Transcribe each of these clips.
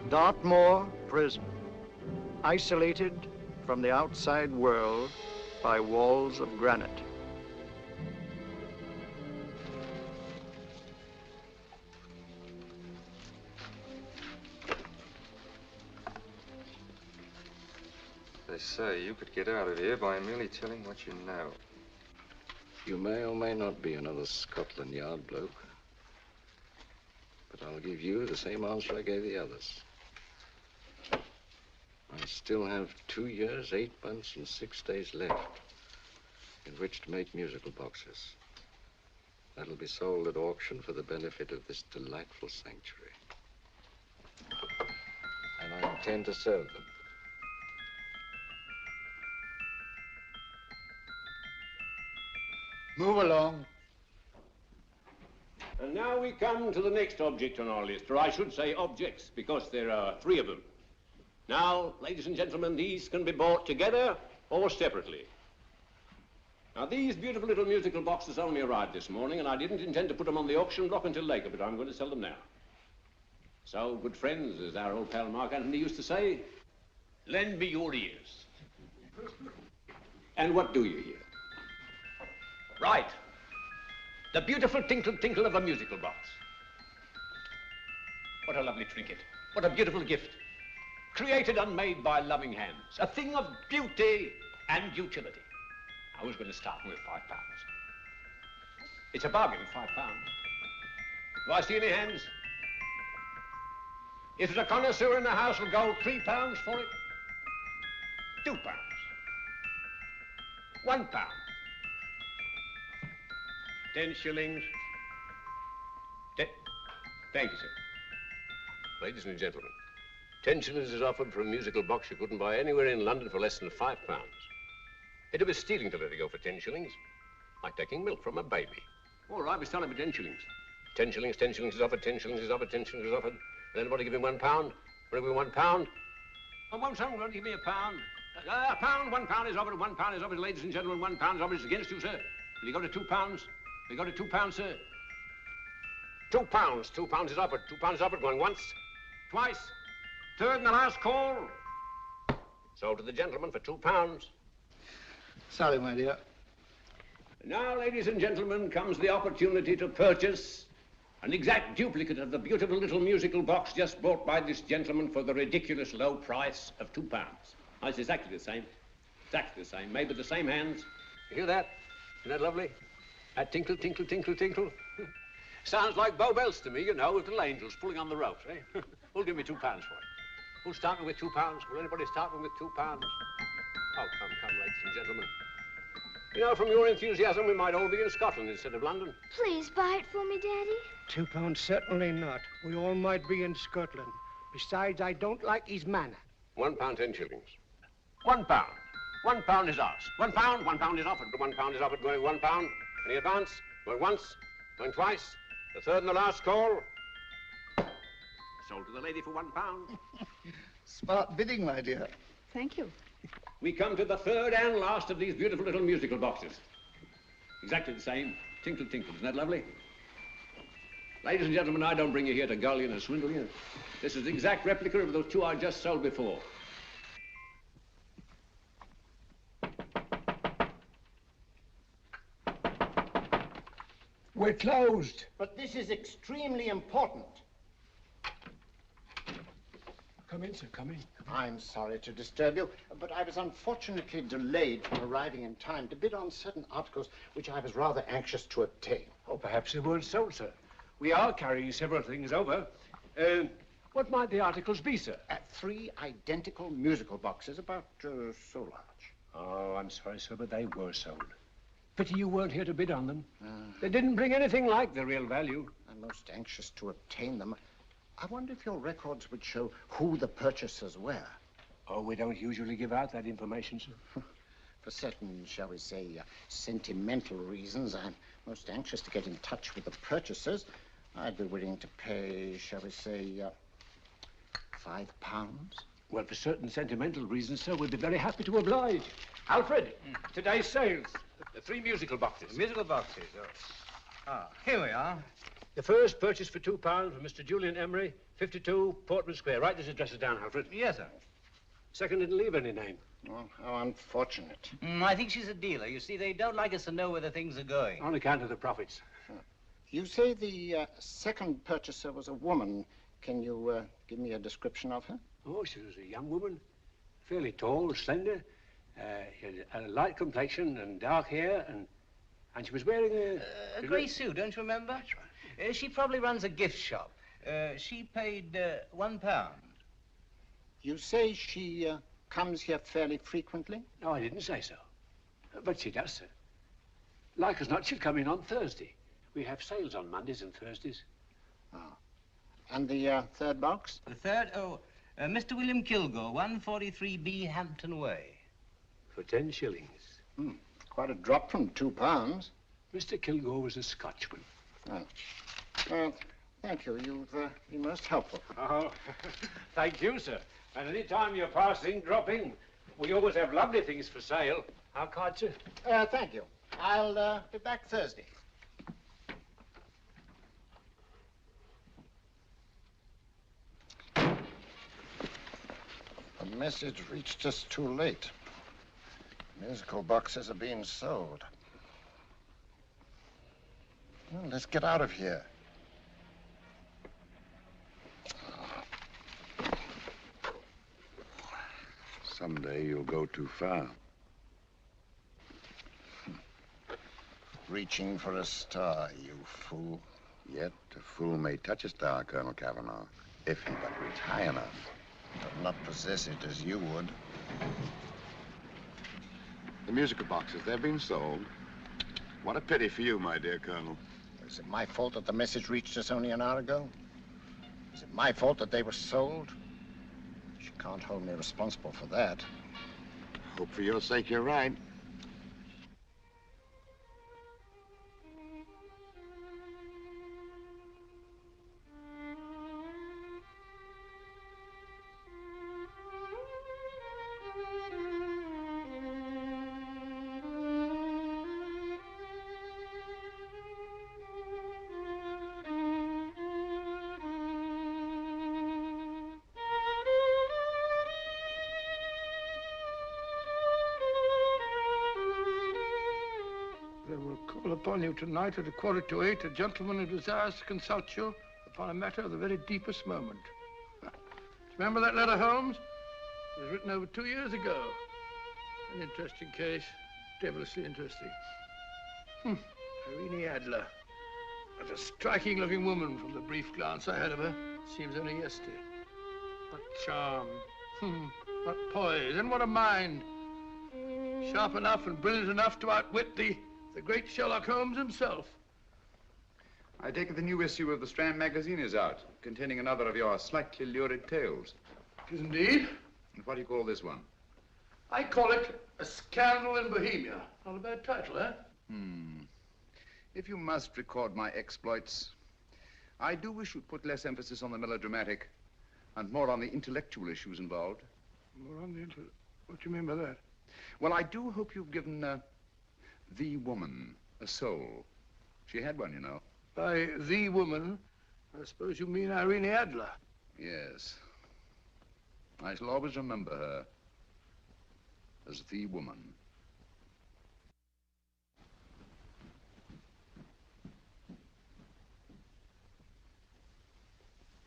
Dartmoor Prison, isolated from the outside world by walls of granite. They say you could get out of here by merely telling what you know. You may or may not be another Scotland Yard bloke, but I'll give you the same answer I gave the others. I still have 2 years, 8 months, and 6 days left in which to make musical boxes. That'll be sold at auction for the benefit of this delightful sanctuary. And I intend to serve them. Move along. And now we come to the next object on our list, or I should say objects, because there are 3 of them. Now, ladies and gentlemen, these can be bought together or separately. Now, these beautiful little musical boxes only arrived this morning, and I didn't intend to put them on the auction block until later, but I'm going to sell them now. So, good friends, as our old pal Mark Antony used to say, lend me your ears. And what do you hear? Right. The beautiful tinkle tinkle of a musical box. What a lovely trinket. What a beautiful gift. Created and made by loving hands. A thing of beauty and utility. I was going to start with £5. It's a bargain, £5. Do I see any hands? If there's a connoisseur in the house, will go £3 for it. £2. £1. 10 shillings. Thank you, sir. Ladies and gentlemen, 10 shillings is offered for a musical box you couldn't buy anywhere in London for less than £5. It'd be stealing to let it go for 10 shillings. Like taking milk from a baby. All right, we're selling for 10 shillings. 10 shillings, 10 shillings is offered, 10 shillings is offered, 10 shillings is offered. Will anybody give him £1? Will you give him £1? Oh, won't someone give me £1? £1 is offered, £1 is offered, ladies and gentlemen, £1 is offered. It's against you, sir. Will you go to £2? Will you go to £2, sir? £2. £2 is offered. £2 is offered. Going once, twice, third and the last call. Sold to the gentleman for £2. Sorry, my dear. Now, ladies and gentlemen, comes the opportunity to purchase an exact duplicate of the beautiful little musical box just bought by this gentleman for the ridiculous low price of £2. Oh, it's exactly the same. Exactly the same. Made with the same hands. You hear that? Isn't that lovely? That tinkle, tinkle, tinkle, tinkle. Sounds like Bow Bells to me, you know, with little angels pulling on the ropes, eh? Who'll give me £2 for it? Who's starting with £2? Will anybody start with £2? Oh, come, ladies and gentlemen. You know, from your enthusiasm, we might all be in Scotland instead of London. Please buy it for me, Daddy. £2, certainly not. We all might be in Scotland. Besides, I don't like his manner. £1, 10 shillings. £1. £1 is ours. £1 is offered. £1 is offered, going £1. Any advance? Going once, going twice, the third and the last call. Sold to the lady for £1. Smart bidding, my dear. Thank you. We come to the third and last of these beautiful little musical boxes. Exactly the same. Tinkle, tinkle. Isn't that lovely? Ladies and gentlemen, I don't bring you here to gull you and swindle you. This is the exact replica of those 2 I just sold before. We're closed. But this is extremely important. Come in, sir, come in. I'm sorry to disturb you, but I was unfortunately delayed from arriving in time to bid on certain articles which I was rather anxious to obtain. Oh, perhaps they weren't sold, sir. We are carrying several things over. What might the articles be, sir? 3 identical musical boxes, about so large. Oh, I'm sorry, sir, but they were sold. Pity you weren't here to bid on them. They didn't bring anything like the real value. I'm most anxious to obtain them. I wonder if your records would show who the purchasers were. Oh, we don't usually give out that information, sir. For certain, shall we say, sentimental reasons, I'm most anxious to get in touch with the purchasers. I'd be willing to pay, shall we say, £5. Well, for certain sentimental reasons, sir, we'd be very happy to oblige. Alfred, today's sales. The 3 musical boxes. Musical boxes, oh. Ah, here we are. The first purchase for £2 from Mr. Julian Emery, 52 Portman Square. Write these addresses down, Alfred. Yes, sir. Second didn't leave any name. Oh, how unfortunate. I think she's a dealer. You see, they don't like us to know where the things are going. On account of the profits. You say the second purchaser was a woman. Can you give me a description of her? Oh, she was a young woman. Fairly tall, slender. She had a light complexion and dark hair, and she was wearing a grey suit, don't you remember? That's right. She probably runs a gift shop. She paid £1. You say she comes here fairly frequently? No, I didn't say so. But she does, sir. Like as not, she'll come in on Thursday. We have sales on Mondays and Thursdays. Oh. And the third box? The third? Oh, Mr. William Kilgore, 143B Hampton Way. For 10 shillings. Quite a drop from £2. Mr. Kilgore was a Scotchman. Oh. Well, thank you. You've been most helpful. Oh, thank you, sir. And any time you're passing, drop in. We always have lovely things for sale. How kind, sir? Thank you. I'll be back Thursday. The message reached us too late. Musical boxes are being sold. Well, let's get out of here. Someday you'll go too far. Reaching for a star, you fool. Yet a fool may touch a star, Colonel Cavanaugh, if he but reach high enough. But not possess it as you would. The musical boxes, they're being sold. What a pity for you, my dear Colonel. Is it my fault that the message reached us only an hour ago? Is it my fault that they were sold? You can't hold me responsible for that. Hope for your sake you're right. Upon you tonight at 7:45, a gentleman who desires to consult you upon a matter of the very deepest moment. Do you remember that letter, Holmes? It was written over 2 years ago. An interesting case, devilishly interesting. Irene Adler. What a striking-looking woman from the brief glance I had of her. Seems only yesterday. What charm. What poise, and what a mind. Sharp enough and brilliant enough to outwit the great Sherlock Holmes himself. I take it the new issue of the Strand magazine is out, containing another of your slightly lurid tales. It is indeed. And what do you call this one? I call it A Scandal in Bohemia. Not a bad title, eh? If you must record my exploits, I do wish you'd put less emphasis on the melodramatic and more on the intellectual issues involved. More on the what do you mean by that? Well, I do hope you've given the woman a soul. She had one, you know. By the woman, I suppose you mean Irene Adler. Yes. I shall always remember her as the woman.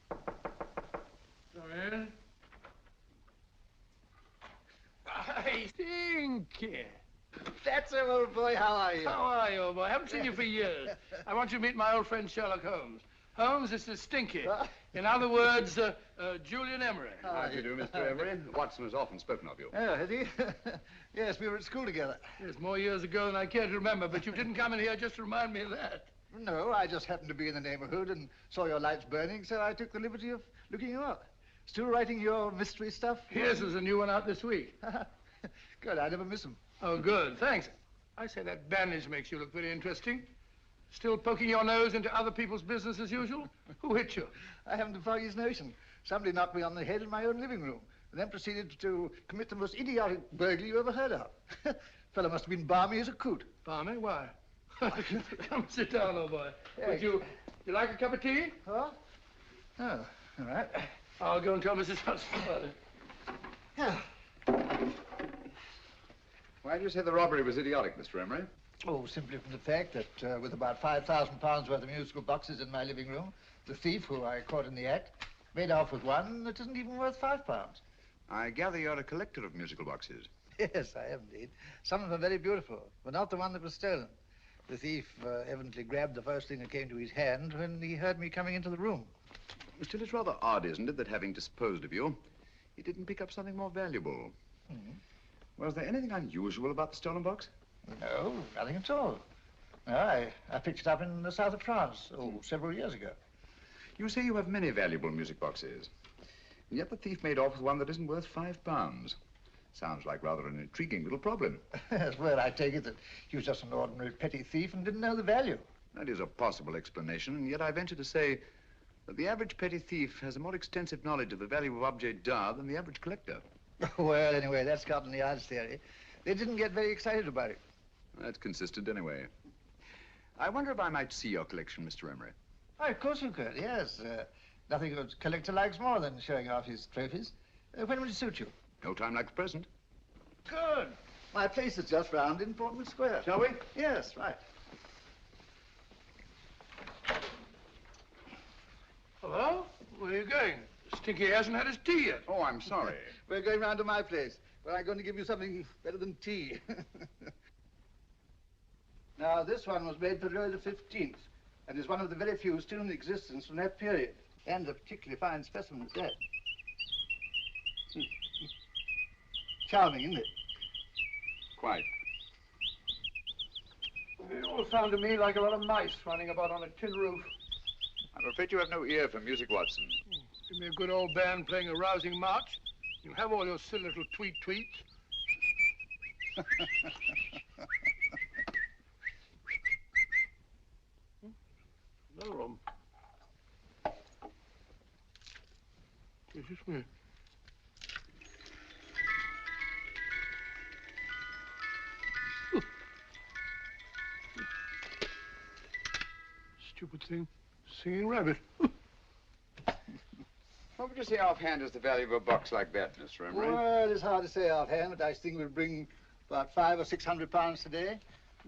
Come in. Hey, Stinky. That's him, old boy. How are you? How are you, old boy? I haven't seen you for years. I want you to meet my old friend Sherlock Holmes. Holmes, this is Stinky. In other words, Julian Emery. How do you do, Mr. Emery? Watson has often spoken of you. Oh, has he? Yes, we were at school together. Yes, more years ago than I care to remember, but you didn't come in here just to remind me of that. No, I just happened to be in the neighborhood and saw your lights burning, so I took the liberty of looking you up. Still writing your mystery stuff? Yes, there's a new one out this week. Good, I never miss them. Oh, good, thanks. I say that bandage makes you look very interesting. Still poking your nose into other people's business as usual? Who hit you? I haven't the foggiest notion. Somebody knocked me on the head in my own living room and then proceeded to commit the most idiotic burglary you ever heard of. Fellow must have been balmy as a coot. Balmy? Why? Come sit down, old boy. Yeah. Would you like a cup of tea? Huh? Oh, all right. I'll go and tell Mrs. Hudson about it. Yeah. Why do you say the robbery was idiotic, Mr. Emery? Oh, simply from the fact that with about £5,000 worth of musical boxes in my living room, the thief, who I caught in the act, made off with one that isn't even worth £5. I gather you're a collector of musical boxes. Yes, I am indeed. Some of them are very beautiful, but not the one that was stolen. The thief evidently grabbed the first thing that came to his hand when he heard me coming into the room. Still, it's rather odd, isn't it, that having disposed of you, he didn't pick up something more valuable. Was there anything unusual about the stolen box? No, nothing at all. No, I picked it up in the south of France, several years ago. You say you have many valuable music boxes, and yet the thief made off with one that isn't worth £5. Sounds like rather an intriguing little problem. Yes, well, I take it that he was just an ordinary petty thief and didn't know the value. That is a possible explanation, and yet I venture to say that the average petty thief has a more extensive knowledge of the value of objet d'art than the average collector. Well, anyway, that's Scotland Yard's theory. They didn't get very excited about it. That's consistent anyway. I wonder if I might see your collection, Mr. Emery. Oh, of course you could, yes. Nothing a collector likes more than showing off his trophies. When will it suit you? No time like the present. Good. My place is just round in Portman Square. Shall we? Yes, right. Hello? Where are you going? Stinky hasn't had his tea yet. Oh, I'm sorry. We're going round to my place, where I'm going to give you something better than tea. Now, this one was made for Louis XV, and is one of the very few still in existence from that period, and a particularly fine specimen at that. Charming, isn't it? Quite. It all sounded to me like a lot of mice running about on a tin roof. I'm afraid you have no ear for music, Watson. Give me a good old band playing a rousing march. You'll have all your silly little tweets. Another one. This is me. Stupid thing. Singing rabbit. What would you say offhand is the value of a box like that, Mr. Emery? Well, it's hard to say offhand, but I think we'll bring about £500 or £600 today.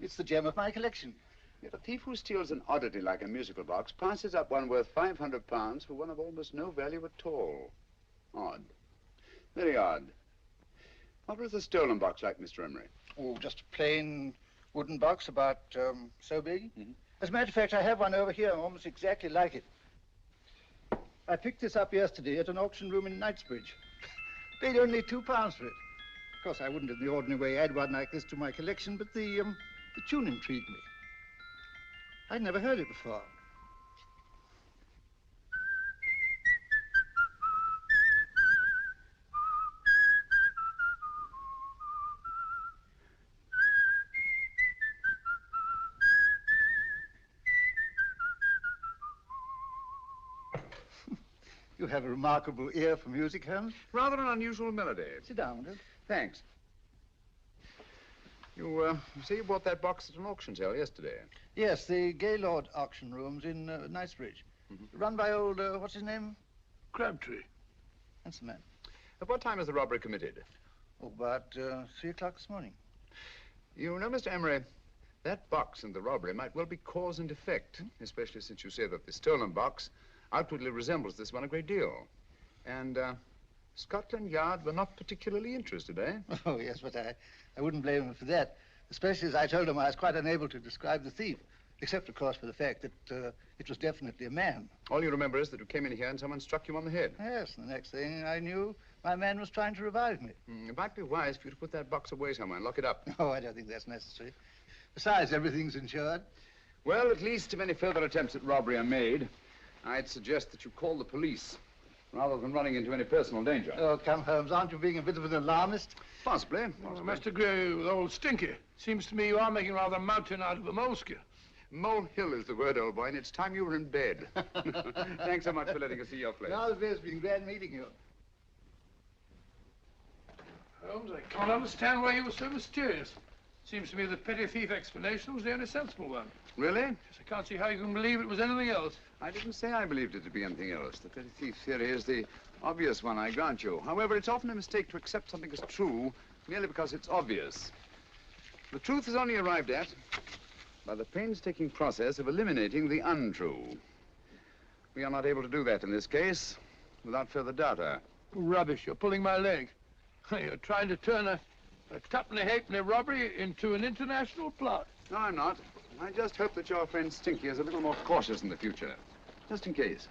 It's the gem of my collection. Yet a thief who steals an oddity like a musical box passes up one worth £500 for one of almost no value at all. Odd. Very odd. What was the stolen box like, Mr. Emery? Oh, just a plain wooden box about so big. As a matter of fact, I have one over here almost exactly like it. I picked this up yesterday at an auction room in Knightsbridge. Paid only £2 for it. Of course, I wouldn't in the ordinary way add one like this to my collection, but the tune intrigued me. I'd never heard it before. You have a remarkable ear for music, Holmes. Rather an unusual melody. Sit down, will you? Thanks. You say you bought that box at an auction sale yesterday? Yes, the Gaylord auction rooms in Knightsbridge. Run by old, what's his name? Crabtree. That's the man. At what time was the robbery committed? Oh, about 3 o'clock this morning. You know, Mr. Emery, that box and the robbery might well be cause and effect, especially since you say that the stolen box outwardly resembles this one a great deal. And Scotland Yard were not particularly interested, eh? Oh, yes, but I wouldn't blame him for that. Especially as I told him I was quite unable to describe the thief. Except, of course, for the fact that it was definitely a man. All you remember is that you came in here and someone struck you on the head. Yes, and the next thing I knew, my man was trying to revive me. It might be wise for you to put that box away somewhere and lock it up. Oh, I don't think that's necessary. Besides, everything's insured. Well, at least if any further attempts at robbery are made, I'd suggest that you call the police, rather than running into any personal danger. Oh, come, Holmes, aren't you being a bit of an alarmist? Possibly. Well, I must agree with old Stinky. Seems to me you are making rather a mountain out of a molehill. Molehill is the word, old boy, and it's time you were in bed. Thanks so much for letting us see your place. No, it's been glad meeting you. Holmes, I can't understand why you were so mysterious. Seems to me the petty thief explanation was the only sensible one. Really? Yes, I can't see how you can believe it was anything else. I didn't say I believed it to be anything else. The petty thief theory is the obvious one, I grant you. However, it's often a mistake to accept something as true merely because it's obvious. The truth is only arrived at by the painstaking process of eliminating the untrue. We are not able to do that in this case without further data. Rubbish, you're pulling my leg. You're trying to turn a tuppenny halfpenny robbery into an international plot. No, I'm not. I just hope that your friend Stinky is a little more cautious in the future, just in case.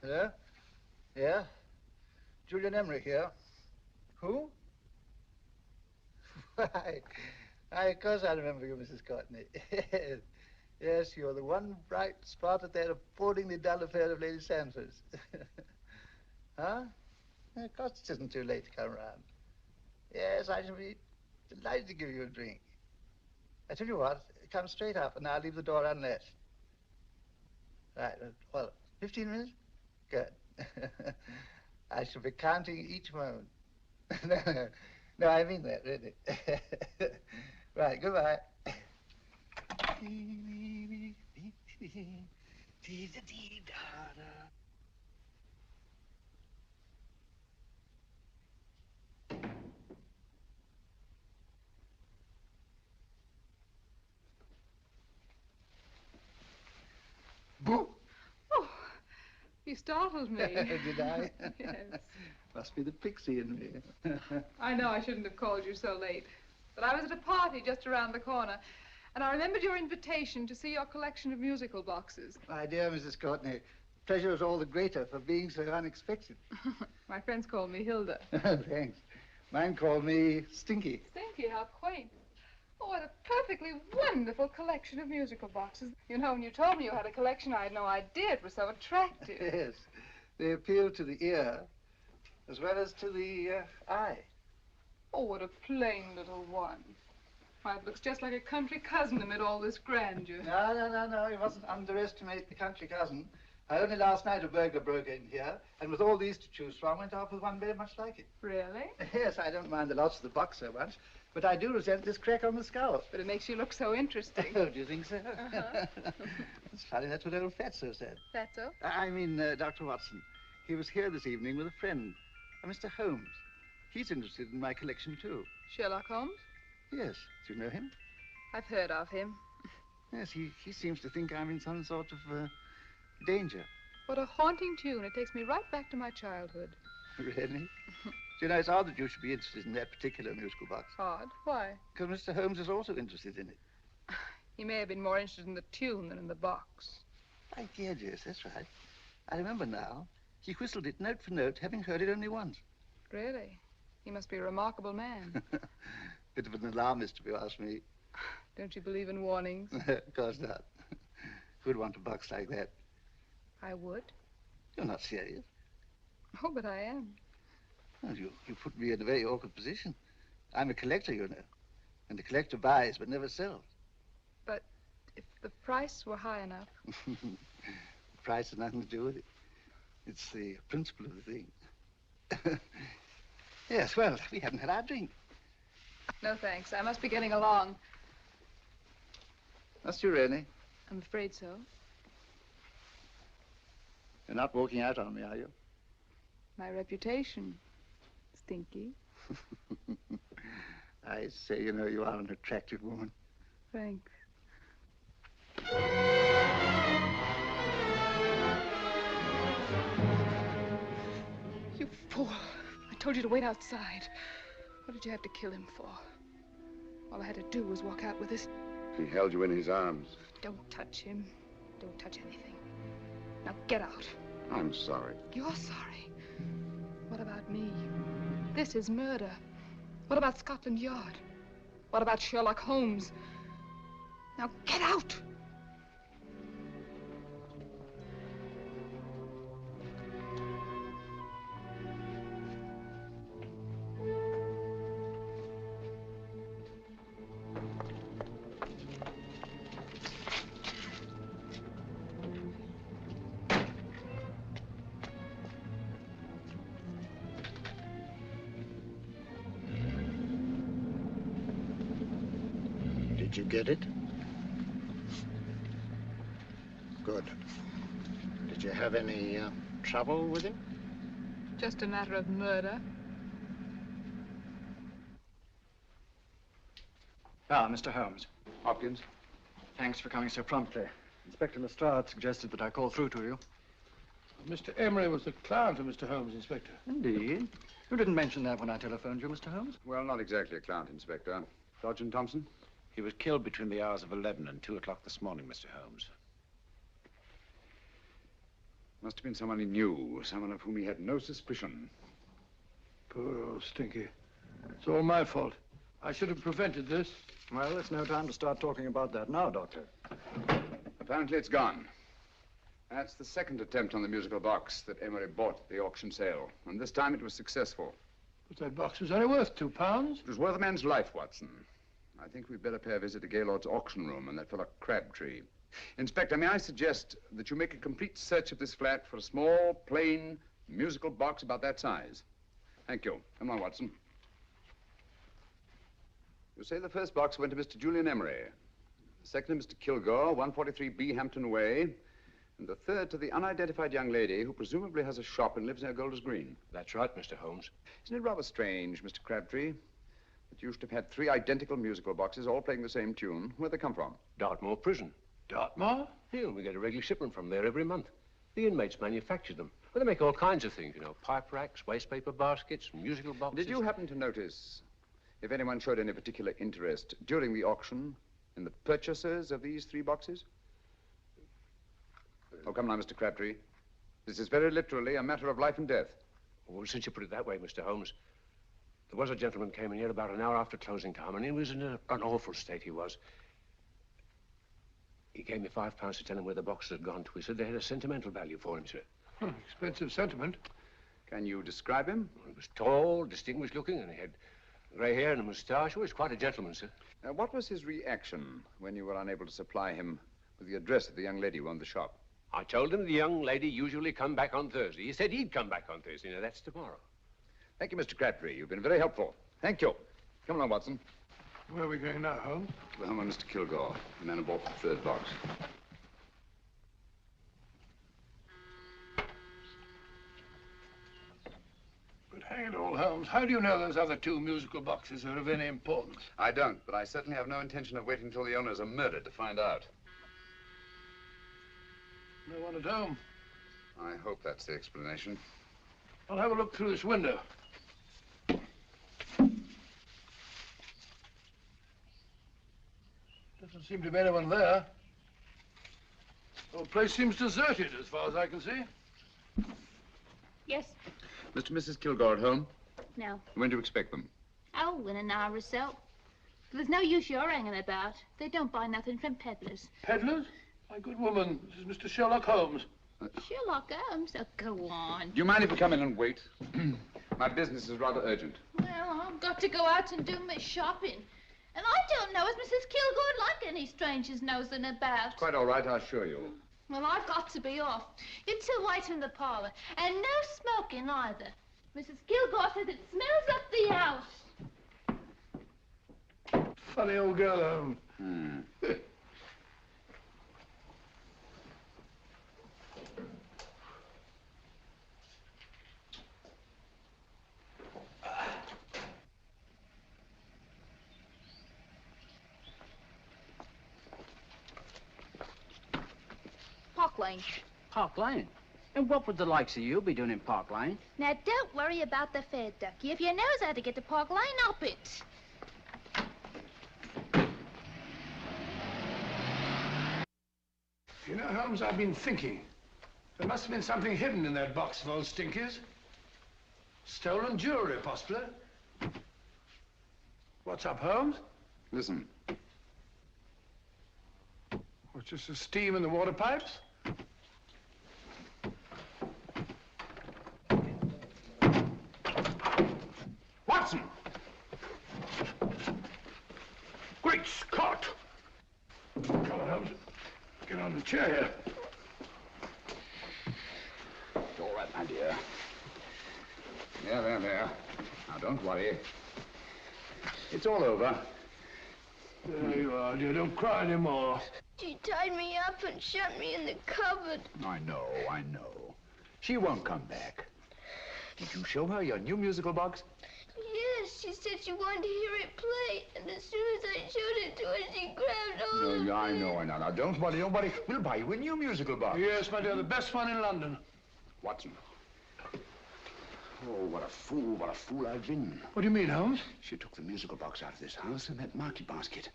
Hello? Yeah? Julian Emery here. Who? Why, of course I remember you, Mrs. Courtney. Yes, you're the one bright spot at that appallingly dull affair of Lady Sanford's. Huh? Of course it isn't too late to come round. Yes, I shall be delighted to give you a drink. I tell you what, come straight up and I'll leave the door unlatched. Right, well, 15 minutes? Good. I shall be counting each moment. No, I mean that, really. Right, goodbye. Boo! Oh, you startled me. Did I? Yes. Must be the pixie in me. I know I shouldn't have called you so late, but I was at a party just around the corner, and I remembered your invitation to see your collection of musical boxes. My dear Mrs. Courtney, pleasure is all the greater for being so unexpected. My friends call me Hilda. Thanks. Mine called me Stinky. Stinky, how quaint. Oh, what a perfectly wonderful collection of musical boxes. You know, when you told me you had a collection, I had no idea it was so attractive. Yes. They appeal to the ear as well as to the eye. Oh, what a plain little one. Why, it looks just like a country cousin amid all this grandeur. No. You mustn't underestimate the country cousin. Only last night a burglar broke in here, and with all these to choose from, went off with one very much like it. Really? Yes, I don't mind the loss of the box so much, but I do resent this crack on the skull. But it makes you look so interesting. Oh, do you think so? Uh-huh. It's funny, that's what old Fatso said. Fatso? I mean, Dr. Watson. He was here this evening with a friend, a Mr. Holmes. He's interested in my collection, too. Sherlock Holmes? Yes. Do you know him? I've heard of him. Yes, he seems to think I'm in some sort of danger. What a haunting tune. It takes me right back to my childhood. Really? You know, it's odd that you should be interested in that particular musical box. Odd? Why? Because Mr. Holmes is also interested in it. He may have been more interested in the tune than in the box. My dear, yes, that's right. I remember now. He whistled it note for note, having heard it only once. Really? He must be a remarkable man. Bit of an alarmist, if you ask me. Don't you believe in warnings? Of course not. Who'd want a box like that? I would. You're not serious. Oh, but I am. Well, you put me in a very awkward position. I'm a collector, you know. And a collector buys but never sells. But if the price were high enough... The price has nothing to do with it. It's the principle of the thing. Yes, well, we haven't had our drink. No, thanks. I must be getting along. Must you really? I'm afraid so. You're not walking out on me, are you? My reputation. Stinky. I say, you know, you are an attractive woman. Thanks. You fool. I told you to wait outside. What did you have to kill him for? All I had to do was walk out with this. He held you in his arms. Don't touch him. Don't touch anything. Now get out. I'm sorry. You're sorry. What about me? This is murder. What about Scotland Yard? What about Sherlock Holmes? Now get out! Did you get it? Good. Did you have any trouble with him? Just a matter of murder. Ah, Mr. Holmes. Hopkins? Thanks for coming so promptly. Inspector Lestrade suggested that I call through to you. Mr. Emery was the client of Mr. Holmes, Inspector. Indeed. You didn't mention that when I telephoned you, Mr. Holmes. Well, not exactly a client, Inspector. Sergeant Thompson? He was killed between the hours of 11 and 2 o'clock this morning, Mr. Holmes. Must have been someone he knew, someone of whom he had no suspicion. Poor old Stinky. It's all my fault. I should have prevented this. Well, it's no time to start talking about that now, Doctor. Apparently it's gone. That's the second attempt on the musical box that Emery bought at the auction sale. And this time it was successful. But that box was only worth £2. It was worth a man's life, Watson. I think we'd better pay a visit to Gaylord's auction room and that fellow Crabtree. Inspector, may I suggest that you make a complete search of this flat for a small, plain, musical box about that size? Thank you. Come on, Watson. You say the first box went to Mr. Julian Emery. The second to Mr. Kilgore, 143B Hampton Way. And the third to the unidentified young lady who presumably has a shop and lives near Golders Green. That's right, Mr. Holmes. Isn't it rather strange, Mr. Crabtree, that you should have had 3 identical musical boxes all playing the same tune? Where'd they come from? Dartmoor Prison. Dartmoor? Yeah, we get a regular shipment from there every month. The inmates manufacture them. Well, they make all kinds of things, you know, pipe racks, waste paper baskets, musical boxes. Did you happen to notice if anyone showed any particular interest during the auction in the purchasers of these 3 boxes? Oh, come now, Mr. Crabtree. This is very literally a matter of life and death. Well, since you put it that way, Mr. Holmes, there was a gentleman came in here about an hour after closing time, and he was in an awful state, he was. He gave me £5 to tell him where the boxes had gone to. He said they had a sentimental value for him, sir. Expensive sentiment. Can you describe him? Well, he was tall, distinguished looking, and he had grey hair and a moustache. He was quite a gentleman, sir. What was his reaction when you were unable to supply him with the address of the young lady who owned the shop? I told him the young lady usually come back on Thursday. He said he'd come back on Thursday. Now, that's tomorrow. Thank you, Mr. Crabtree. You've been very helpful. Thank you. Come along, Watson. Where are we going now, Holmes? To the home of Mr. Kilgore, the man who bought the 3rd box. But hang it all, Holmes, how do you know those other 2 musical boxes are of any importance? I don't, but I certainly have no intention of waiting until the owners are murdered to find out. No one at home. I hope that's the explanation. I'll have a look through this window. Doesn't seem to be anyone there. The whole place seems deserted as far as I can see. Yes. Mr. and Mrs. Kilgore at home? No. When do you expect them? Oh, in an hour or so. There's no use your hanging about. They don't buy nothing from peddlers. Peddlers? My good woman, this is Mr. Sherlock Holmes. Sherlock Holmes? Oh, go on. Do you mind if we come in and wait? My business is rather urgent. Well, I've got to go out and do my shopping. And I don't know as Mrs. Kilgore'd like any strangers nosing about. Quite all right, I assure you. Well, I've got to be off. You two wait in the parlor. And no smoking either. Mrs. Kilgore says it smells up the house. Funny old girl, Holmes. Park Lane. Park Lane? And what would the likes of you be doing in Park Lane? Now, don't worry about the fare, Ducky. If you knows how to get to Park Lane, up it. You know, Holmes, I've been thinking. There must have been something hidden in that box of old stinkers. Stolen jewelry, possibly. What's up, Holmes? Listen. What's just the steam in the water pipes? Watson! Great Scott! Come on, Holmes. Get on the chair here. It's all right, my dear. There. Now, don't worry. It's all over. There you are, dear. Don't cry anymore. She tied me up and shut me in the cupboard. I know. She won't come back. Did you show her your new musical box? Yes, she said she wanted to hear it play, and as soon as I showed it to her, she grabbed hold of No, I me. know. Now, don't worry. We'll buy you a new musical box. Yes, my dear, the best one in London. Watson. Oh, what a fool I've been. What do you mean, Holmes? She took the musical box out of this house in that market basket,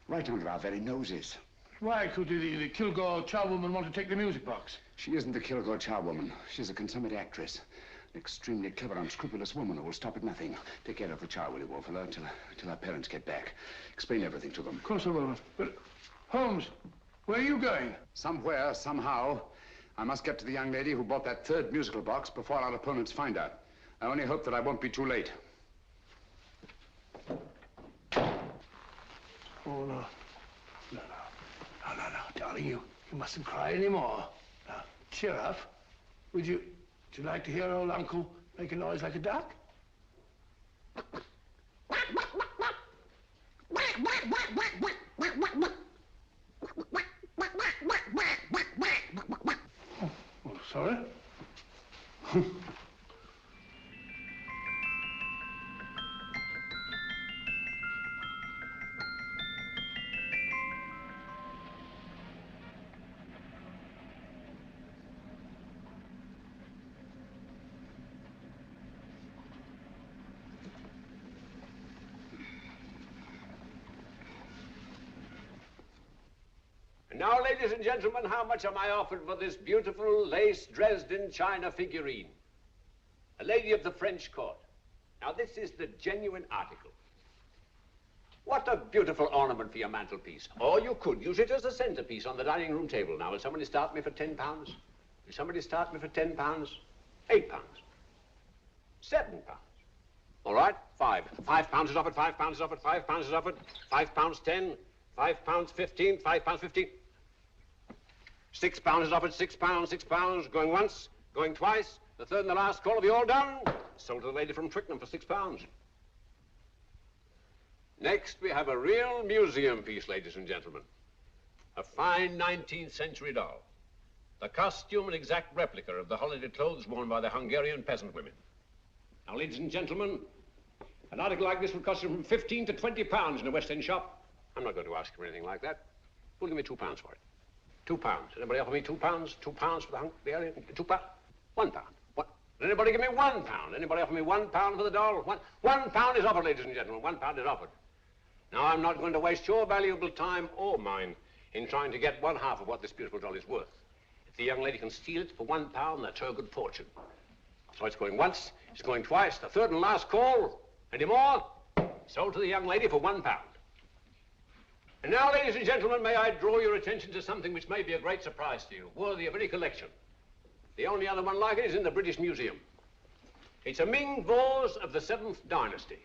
right under our very noses. Why could the Kilgore charwoman want to take the music box? She isn't the Kilgore charwoman. She's a consummate actress. An extremely clever, unscrupulous woman who will stop at nothing. Take care of the child, will you, Wolfella, till our parents get back. Explain everything to them. Of course I will. But, Holmes, where are you going? Somewhere, somehow. I must get to the young lady who bought that third musical box before our opponents find out. I only hope that I won't be too late. Oh, no. No, darling, you mustn't cry anymore. Now, cheer up. Would you like to hear old Uncle make a noise like a duck? Oh, sorry. And now, ladies and gentlemen, how much am I offered for this beautiful lace Dresden china figurine? A lady of the French court. Now, this is the genuine article. What a beautiful ornament for your mantelpiece. Or you could use it as a centerpiece on the dining room table. Now, will somebody start me for £10? Will somebody start me for £10? £8? £7? All right, £5 is offered, £5 is offered, £5 is offered, £5.10, £5.15, £5.15. £6 is offered, £6, going once, going twice, the third and the last call. Have you all done? Sold to the lady from Twickenham for £6. Next, we have a real museum piece, ladies and gentlemen. A fine 19th century doll. The costume an exact replica of the holiday clothes worn by the Hungarian peasant women. Now, ladies and gentlemen, an article like this would cost you from £15 to £20 in a West End shop. I'm not going to ask you for anything like that. Who'll give me £2 for it? £2. Anybody offer me £2? £2 for the Hungarian? £2? £1. What? Anybody give me £1? Anybody offer me £1 for the doll? £1 is offered, ladies and gentlemen. £1 is offered. Now, I'm not going to waste your valuable time or mine in trying to get one half of what this beautiful doll is worth. If the young lady can steal it for £1, that's her good fortune. So it's going once, it's going twice, the third and last call. Any more? Sold to the young lady for £1. And now, ladies and gentlemen, may I draw your attention to something which may be a great surprise to you, worthy of any collection. The only other one like it is in the British Museum. It's a Ming vase of the 7th dynasty.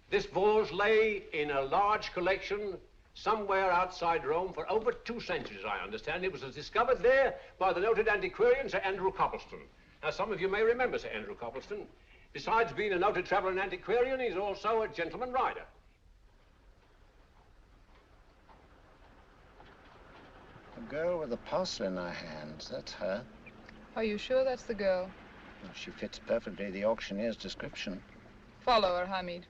This vase lay in a large collection somewhere outside Rome for over 2 centuries, I understand. It was discovered there by the noted antiquarian, Sir Andrew Coppleston. Now, some of you may remember Sir Andrew Coppleston. Besides being a noted traveler and antiquarian, he's also a gentleman rider. The girl with the parcel in her hands, that's her. Are you sure that's the girl? Well, she fits perfectly the auctioneer's description. Follow her, Hamid.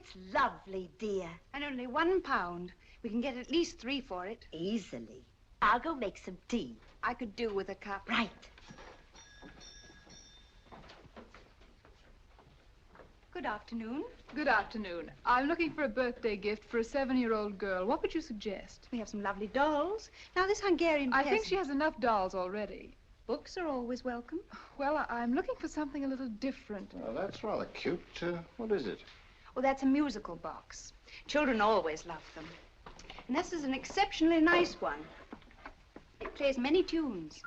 It's lovely, dear. And only £1. We can get at least 3 for it. Easily. I'll go make some tea. I could do with a cup. Right. Good afternoon. Good afternoon. I'm looking for a birthday gift for a 7-year-old girl. What would you suggest? We have some lovely dolls. Now, this Hungarian I think peasant- she has enough dolls already. Books are always welcome. Well, I'm looking for something a little different. Well, that's rather cute. What is it? Well, that's a musical box. Children always love them. And this is an exceptionally nice one. It plays many tunes.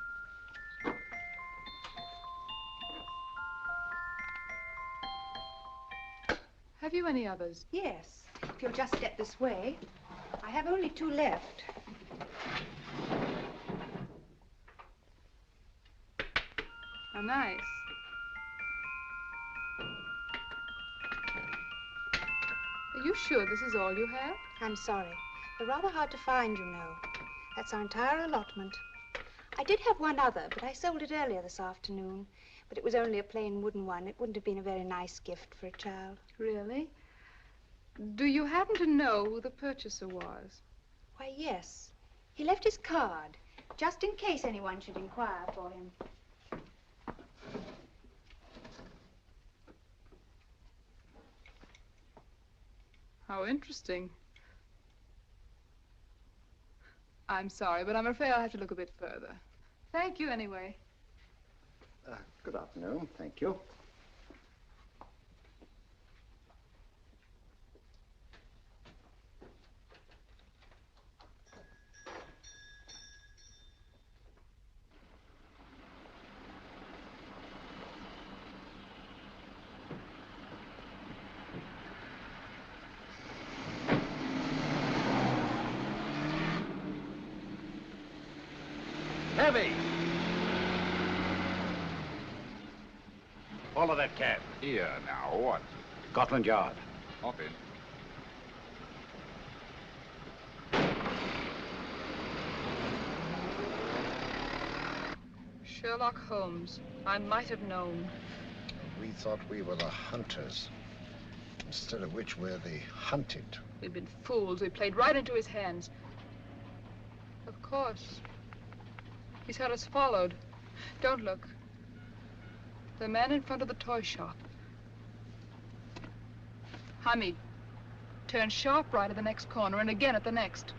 Have you any others? Yes. If you'll just step this way. I have only 2 left. How nice. Are you sure this is all you have? I'm sorry. They're rather hard to find, you know. That's our entire allotment. I did have one other, but I sold it earlier this afternoon. But it was only a plain wooden one. It wouldn't have been a very nice gift for a child. Really? Do you happen to know who the purchaser was? Why, yes. He left his card, just in case anyone should inquire for him. How interesting. I'm sorry, but I'm afraid I'll have to look a bit further. Thank you anyway. Good afternoon. Thank you. Heavy! Follow that cab. Here now, what? Scotland Yard. Hop in. Sherlock Holmes. I might have known. We thought we were the hunters, instead of which we're the hunted. We've been fools. We played right into his hands. Of course. He's had us followed. Don't look. The man in front of the toy shop. Hamid, turn sharp right at the next corner and again at the next.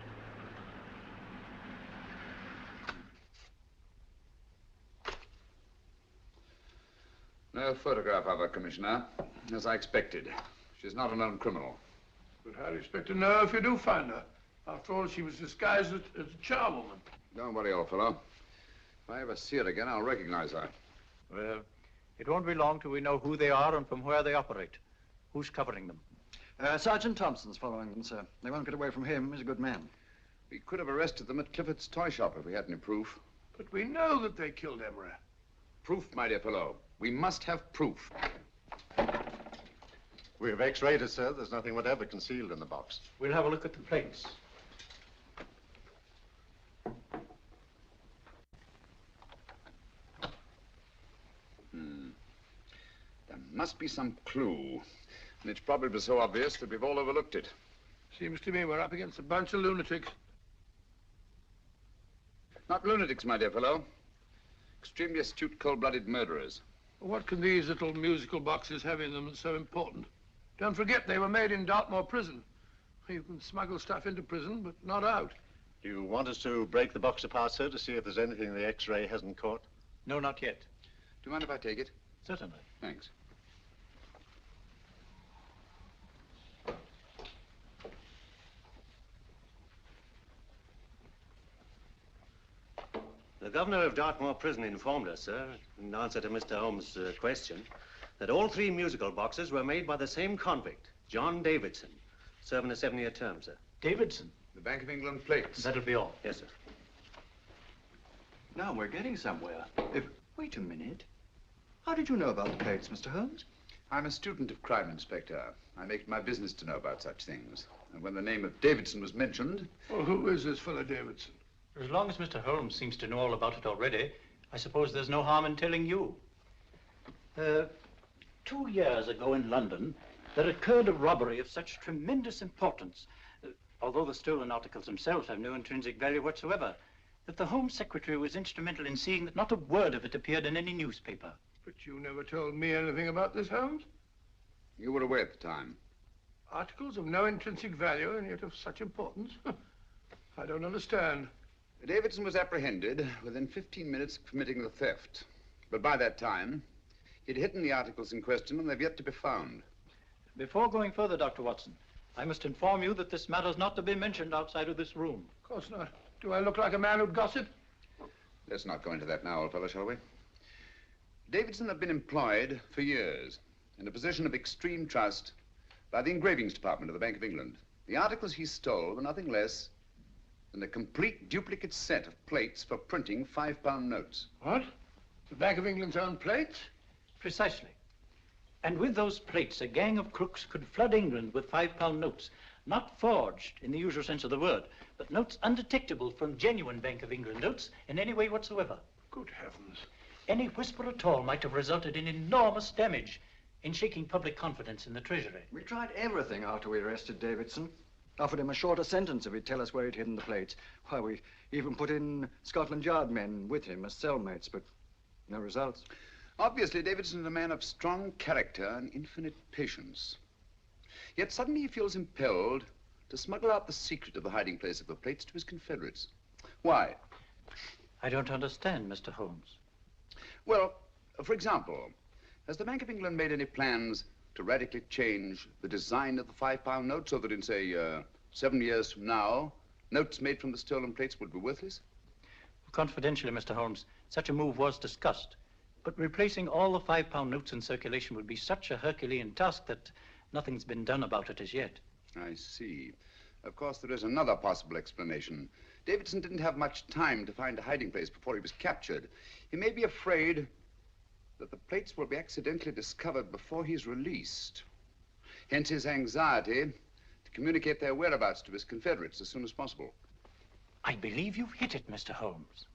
No photograph of her, Commissioner. As I expected. She's not a known criminal. But how do you expect to know if you do find her? After all, she was disguised as a charwoman. Don't worry, old fellow. If I ever see her again, I'll recognize her. Well, it won't be long till we know who they are and from where they operate. Who's covering them? Sergeant Thompson's following them, sir. They won't get away from him. He's a good man. We could have arrested them at Clifford's toy shop if we had any proof. But we know that they killed Emery. Proof, my dear fellow. We must have proof. We have X-rayed it, sir. There's nothing whatever concealed in the box. We'll have a look at the plates. There must be some clue. And it's probably so obvious that we've all overlooked it. Seems to me we're up against a bunch of lunatics. Not lunatics, my dear fellow. Extremely astute, cold-blooded murderers. What can these little musical boxes have in them that's so important? Don't forget, they were made in Dartmoor prison. You can smuggle stuff into prison, but not out. Do you want us to break the box apart, sir, to see if there's anything the X-ray hasn't caught? No, not yet. Do you mind if I take it? Certainly. Thanks. The governor of Dartmoor Prison informed us, sir, in answer to Mr. Holmes' question, that all 3 musical boxes were made by the same convict, John Davidson, serving a 7-year term, sir. Davidson? The Bank of England plates. That'll be all. Yes, sir. Now we're getting somewhere. Wait a minute. How did you know about the plates, Mr. Holmes? I'm a student of crime, Inspector. I make it my business to know about such things. And when the name of Davidson was mentioned... Well, who is this fellow Davidson? As long as Mr. Holmes seems to know all about it already, I suppose there's no harm in telling you. 2 years ago in London, there occurred a robbery of such tremendous importance, although the stolen articles themselves have no intrinsic value whatsoever, that the Home Secretary was instrumental in seeing that not a word of it appeared in any newspaper. But you never told me anything about this, Holmes. You were away at the time. Articles of no intrinsic value and yet of such importance? I don't understand. Davidson was apprehended within 15 minutes of committing the theft. But by that time, he'd hidden the articles in question and they've yet to be found. Before going further, Dr. Watson, I must inform you that this matter's not to be mentioned outside of this room. Of course not. Do I look like a man who'd gossip? Let's not go into that now, old fellow, shall we? Davidson had been employed for years in a position of extreme trust by the engravings department of the Bank of England. The articles he stole were nothing less than a complete duplicate set of plates for printing £5 notes. What? The Bank of England's own plates? Precisely. And with those plates, a gang of crooks could flood England with £5 notes, not forged in the usual sense of the word, but notes undetectable from genuine Bank of England notes in any way whatsoever. Good heavens. Any whisper at all might have resulted in enormous damage in shaking public confidence in the Treasury. We tried everything after we arrested Davidson. Offered him a shorter sentence if he'd tell us where he'd hidden the plates. Why, we even put in Scotland Yard men with him as cellmates, but no results. Obviously, Davidson's a man of strong character and infinite patience. Yet suddenly he feels impelled to smuggle out the secret of the hiding place of the plates to his confederates. Why? I don't understand, Mr. Holmes. Well, for example, has the Bank of England made any plans to radically change the design of the £5 note so that in, say, 7 years from now, notes made from the stolen plates would be worthless? Confidentially, Mr. Holmes, such a move was discussed. But replacing all the £5 notes in circulation would be such a Herculean task that nothing's been done about it as yet. I see. Of course, there is another possible explanation. Davidson didn't have much time to find a hiding place before he was captured. He may be afraid that the plates will be accidentally discovered before he's released. Hence his anxiety to communicate their whereabouts to his confederates as soon as possible. I believe you've hit it, Mr. Holmes.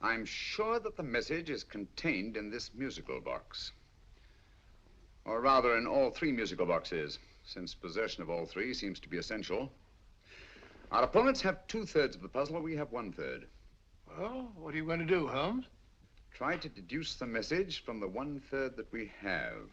I'm sure that the message is contained in this musical box. Or rather, in all 3 musical boxes, since possession of all 3 seems to be essential. Our opponents have 2/3 of the puzzle, we have 1/3. Well, what are you going to do, Holmes? Try to deduce the message from the 1/3 that we have.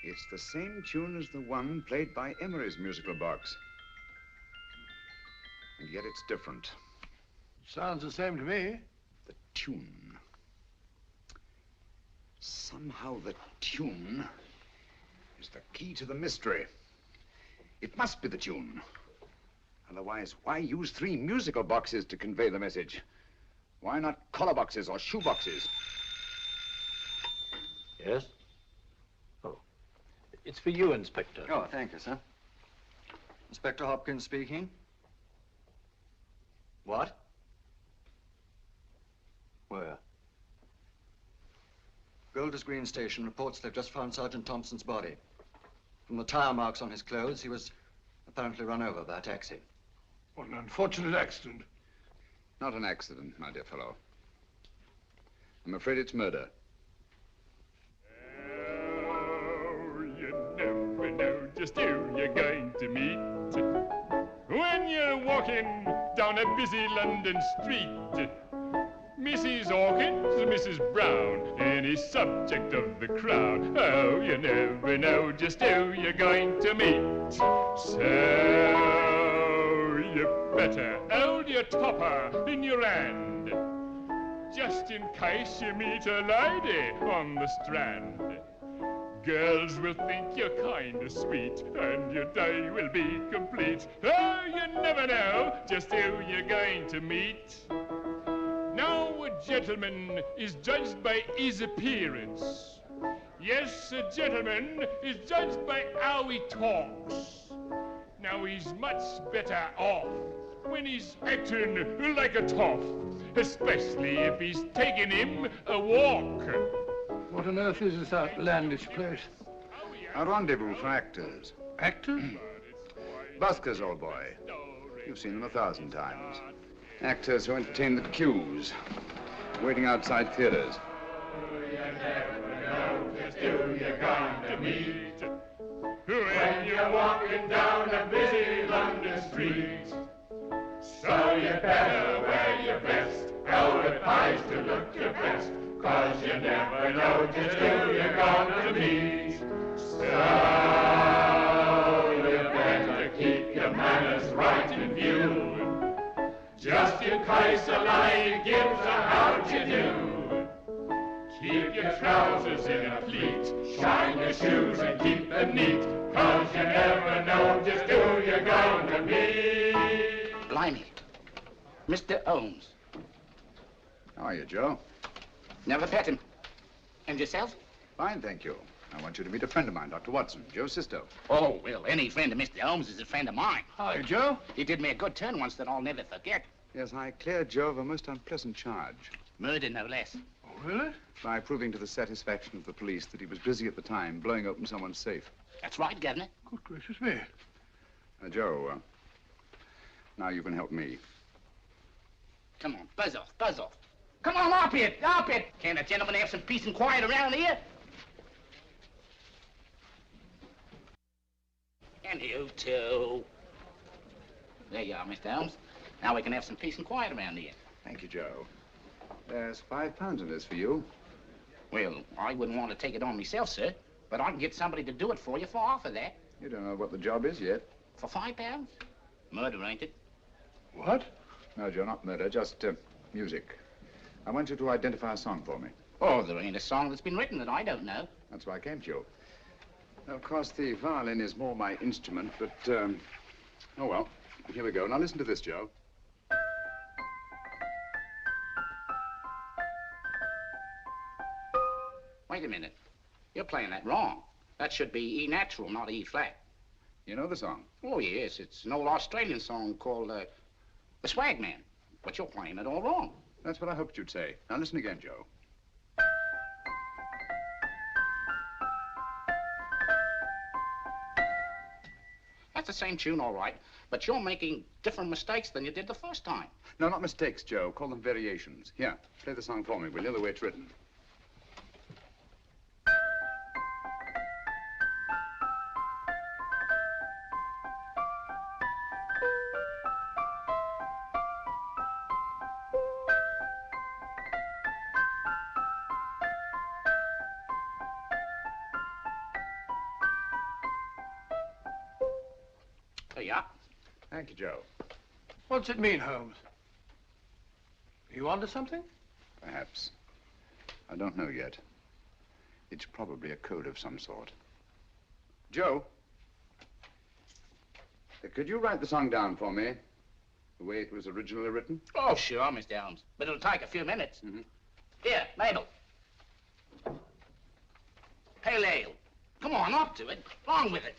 It's the same tune as the one played by Emery's musical box. And yet it's different. Sounds the same to me. The tune. Somehow the tune is the key to the mystery. It must be the tune. Otherwise, why use 3 musical boxes to convey the message? Why not collar boxes or shoe boxes? Yes? It's for you, Inspector. Oh, thank you, sir. Inspector Hopkins speaking. What? Where? Golders Green Station reports they've just found Sergeant Thompson's body. From the tire marks on his clothes, he was apparently run over by a taxi. What an unfortunate accident. Not an accident, my dear fellow. I'm afraid it's murder. Never know just who you're going to meet when you're walking down a busy London street. Mrs. Hawkins, Mrs. Brown, any subject of the crowd. Oh, you never know just who you're going to meet. So you better hold your topper in your hand, just in case you meet a lady on the Strand. Girls will think you're kind of sweet, and your day will be complete. Oh, you never know just who you're going to meet. gentleman is judged by his appearance. Yes, a gentleman is judged by how he talks. Now he's much better off when he's acting like a toff, especially if he's taking him a walk. What on earth is this outlandish place? A rendezvous for actors. Actors? Buskers, old boy. You've seen them 1,000 times. Actors who entertain the queues, waiting outside theaters. Who you're going to meet when you're walking down a busy London street. So you better wear your best, how it pays to look your best, 'cause you never know just who you're going to meet. So you better keep your manners right in view, just in case a lady gives a how'd you do. Keep your trousers in a pleat, shine your shoes and keep them neat, 'cause you never know just who you're going to meet. Blimey. Mr. Holmes. How are you, Joe? Never met him. And yourself? Fine, thank you. I want you to meet a friend of mine, Dr. Watson, Joe's sister. Oh, well, any friend of Mr. Holmes is a friend of mine. Hi, Joe. He did me a good turn once that I'll never forget. Yes, I cleared Joe of a most unpleasant charge. Murder, no less. Oh, really? By proving to the satisfaction of the police that he was busy at the time blowing open someone's safe. That's right, Governor. Good gracious me. Joe, now you can help me. Come on, buzz off, buzz off. Come on, up it, up it. Can't a gentleman have some peace and quiet around here? And you too. There you are, Mr. Holmes. Now we can have some peace and quiet around here. Thank you, Joe. There's £5 in this for you. Well, I wouldn't want to take it on myself, sir, but I can get somebody to do it for you for half of that. You don't know what the job is yet. For £5? Murder, ain't it? What? No, Joe, not murder, just music. I want you to identify a song for me. Oh, there ain't a song that's been written that I don't know. That's why I came to you. Of course, the violin is more my instrument, but, oh, well, here we go. Now, listen to this, Joe. Wait a minute. You're playing that wrong. That should be E natural, not E flat. You know the song? Oh, yes. It's an old Australian song called, The Swag Man. But you're playing it all wrong. That's what I hoped you'd say. Now, listen again, Joe. That's the same tune, all right, but you're making different mistakes than you did the first time. No, not mistakes, Joe. Call them variations. Here, play the song for me, will you, the way it's written. Yeah. Thank you, Joe. What's it mean, Holmes? Are you onto something? Perhaps. I don't know yet. It's probably a code of some sort. Joe, could you write the song down for me, the way it was originally written? Oh, sure, Mr. Holmes. But it'll take a few minutes. Mm-hmm. Here, Mabel. Pale ale. Come on, up to it. Along with it.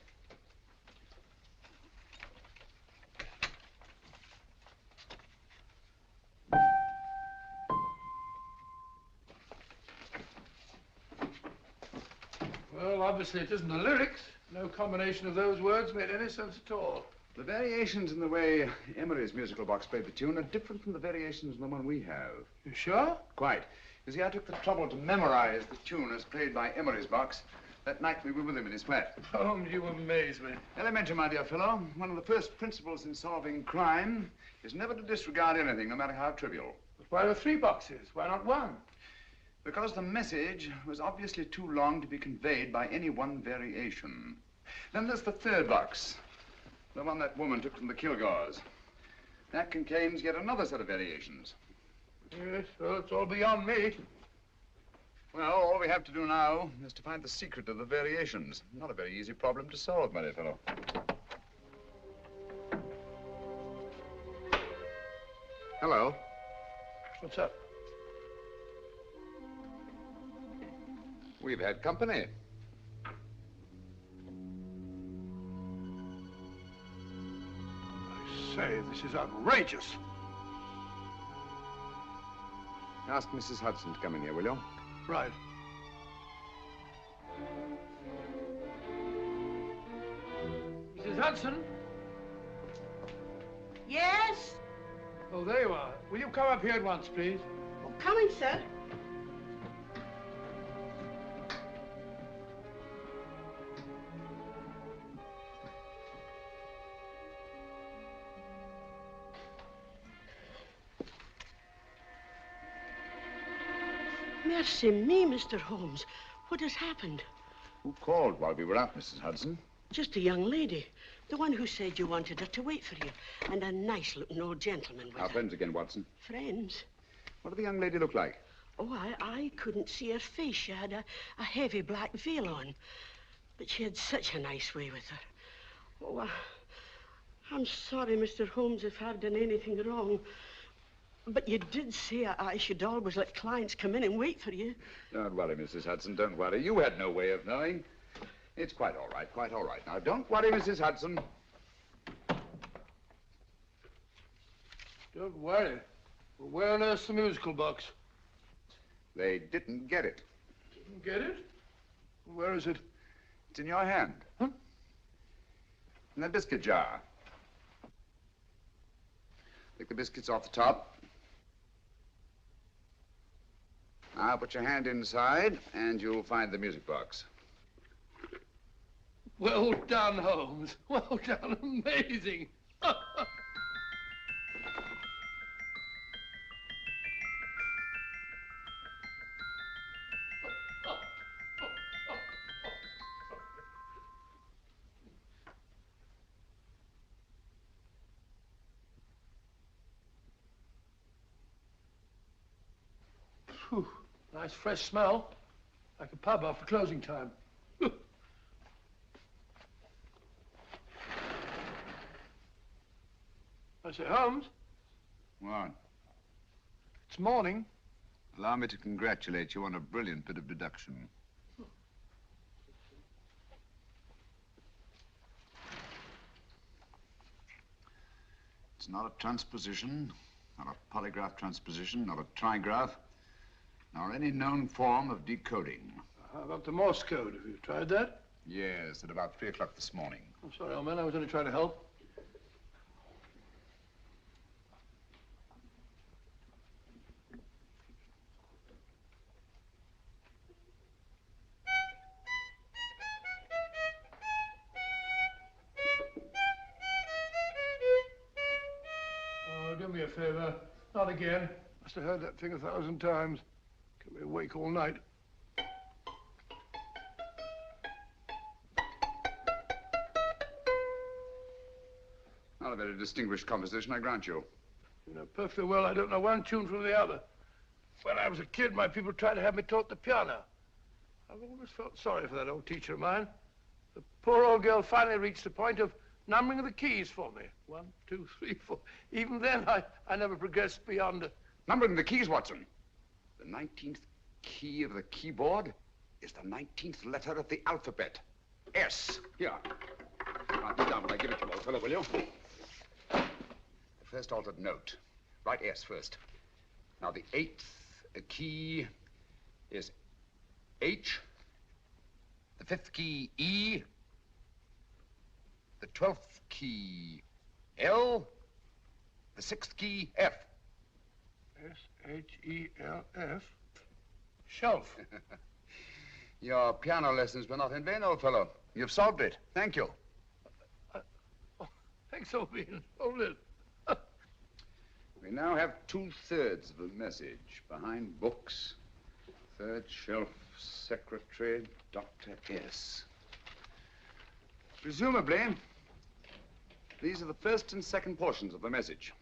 Well, obviously it isn't the lyrics. No combination of those words made any sense at all. The variations in the way Emery's musical box played the tune are different from the variations in the one we have. You sure? Quite. You see, I took the trouble to memorize the tune as played by Emery's box that night we were with him in his flat. Holmes, you amaze me. Elementary, my dear fellow. One of the first principles in solving crime is never to disregard anything, no matter how trivial. But why are 3 boxes? Why not 1? Because the message was obviously too long to be conveyed by any one variation. Then there's the 3rd box, the one that woman took from the Kilgores. That contains yet another set of variations. Yes, well, it's all beyond me. Well, all we have to do now is to find the secret of the variations. Not a very easy problem to solve, my dear fellow. Hello. What's up? We've had company. I say, this is outrageous. Ask Mrs. Hudson to come in here, will you? Right. Mrs. Hudson? Yes? Oh, there you are. Will you come up here at once, please? Oh, coming, sir. Mercy me, Mr. Holmes. What has happened? Who called while we were out, Mrs. Hudson? Just a young lady. The one who said you wanted her to wait for you. And a nice-looking old gentleman with Our her. friends again, Watson. Friends? What did the young lady look like? Oh, I couldn't see her face. She had a heavy black veil on. But she had such a nice way with her. Oh, I'm sorry, Mr. Holmes, if I've done anything wrong. But you did say I should always let clients come in and wait for you. Don't worry, Mrs. Hudson, don't worry. You had no way of knowing. It's quite all right, quite all right. Now, don't worry, Mrs. Hudson. Don't worry. Well, where on earth's the musical box? They didn't get it. Didn't get it? Where is it? It's in your hand. Huh? In that biscuit jar. Take the biscuits off the top. Now put your hand inside, and you'll find the music box. Well done, Holmes. Well done. Amazing. Whew. Nice fresh smell. Like a pub after closing time. I say, Holmes? What? It's morning. Allow me to congratulate you on a brilliant bit of deduction. It's not a transposition, not a polygraph transposition, not a trigraph, nor any known form of decoding. How about the Morse code? Have you tried that? Yes, at about 3 o'clock this morning. I'm sorry, old man. I was only trying to help. Oh, do me a favor. Not again. Must have heard that thing 1,000 times. Kept me awake all night. Not a very distinguished composition, I grant you. You know perfectly well I don't know one tune from the other. When I was a kid, my people tried to have me taught the piano. I've always felt sorry for that old teacher of mine. The poor old girl finally reached the point of numbering the keys for me. 1, 2, 3, 4. Even then, I never progressed beyond it. Numbering the keys, Watson. The 19th key of the keyboard is the 19th letter of the alphabet. S. Here. Write it down when I give it to you, old fellow, will you? The first altered note. Write S first. Now, the 8th key is H. The 5th key, E. The 12th key, L. The 6th key, F. S-H-E-L-F. Shelf. Your piano lessons were not in vain, old fellow. You've solved it. Thank you. Thanks, old bean. Hold it. We now have 2/3 of the message. Behind books, 3rd shelf, secretary, Dr. S. Presumably, these are the first and second portions of the message.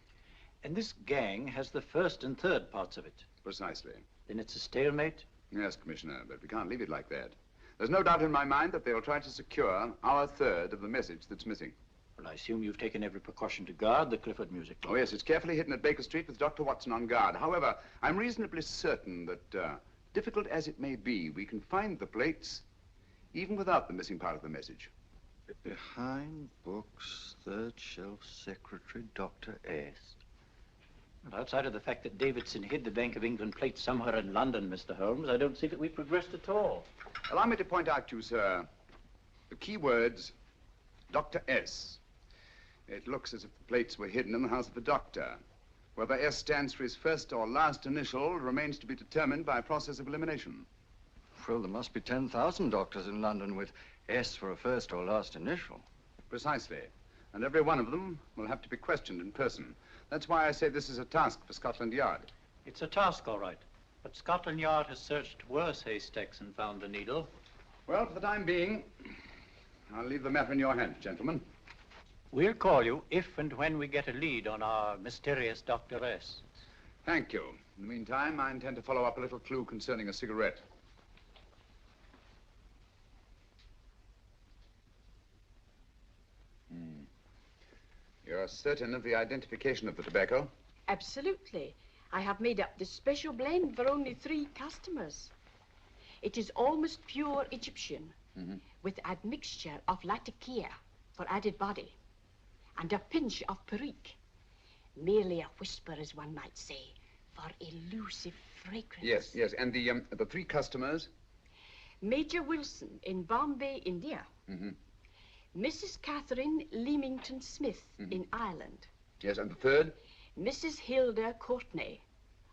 And this gang has the first and third parts of it. Precisely. Then it's a stalemate? Yes, Commissioner, but we can't leave it like that. There's no doubt in my mind that they'll try to secure our third of the message that's missing. Well, I assume you've taken every precaution to guard the Clifford music box. Oh, yes, it's carefully hidden at Baker Street with Dr. Watson on guard. However, I'm reasonably certain that difficult as it may be, we can find the plates even without the missing part of the message. Behind books, third shelf, secretary, Dr. S. Well, outside of the fact that Davidson hid the Bank of England plate somewhere in London, Mr. Holmes, I don't see that we've progressed at all. Allow me to point out to you, sir, the key words, Dr. S. It looks as if the plates were hidden in the house of the doctor. Whether S stands for his first or last initial remains to be determined by a process of elimination. Well, there must be 10,000 doctors in London with S for a first or last initial. Precisely. And every one of them will have to be questioned in person. That's why I say this is a task for Scotland Yard. It's a task, all right. But Scotland Yard has searched worse haystacks and found the needle. Well, for the time being, I'll leave the matter in your hands, gentlemen. We'll call you if and when we get a lead on our mysterious Dr. S. Thank you. In the meantime, I intend to follow up a little clue concerning a cigarette. You're certain of the identification of the tobacco? Absolutely. I have made up this special blend for only 3 customers. It is almost pure Egyptian, with admixture of latakia for added body, and a pinch of perique. Merely a whisper, as one might say, for elusive fragrance. Yes, yes. And the 3 customers? Major Wilson in Bombay, India. Mrs. Catherine Leamington Smith in Ireland. Yes, and the 3rd? Mrs. Hilda Courtney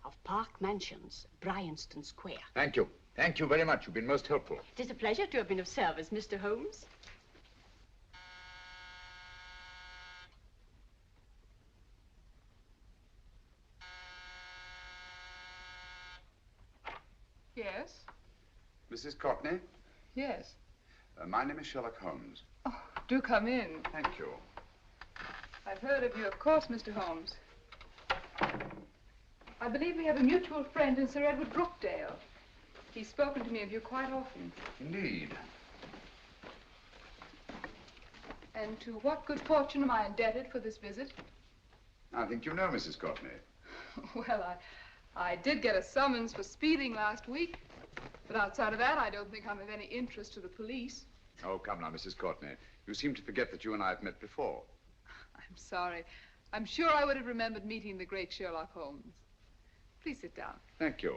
of Park Mansions, Bryanston Square. Thank you. Thank you very much. You've been most helpful. It is a pleasure to have been of service, Mr. Holmes. Yes? Mrs. Courtney? Yes. My name is Sherlock Holmes. Oh, do come in. Thank you. I've heard of you, of course, Mr. Holmes. I believe we have a mutual friend in Sir Edward Brookdale. He's spoken to me of you quite often. Indeed. And to what good fortune am I indebted for this visit? I think you know Mrs. Courtney. Well, I did get a summons for speeding last week, but outside of that, I don't think I'm of any interest to the police. Oh, come now, Mrs. Courtney. You seem to forget that you and I have met before. I'm sorry. I'm sure I would have remembered meeting the great Sherlock Holmes. Please sit down. Thank you.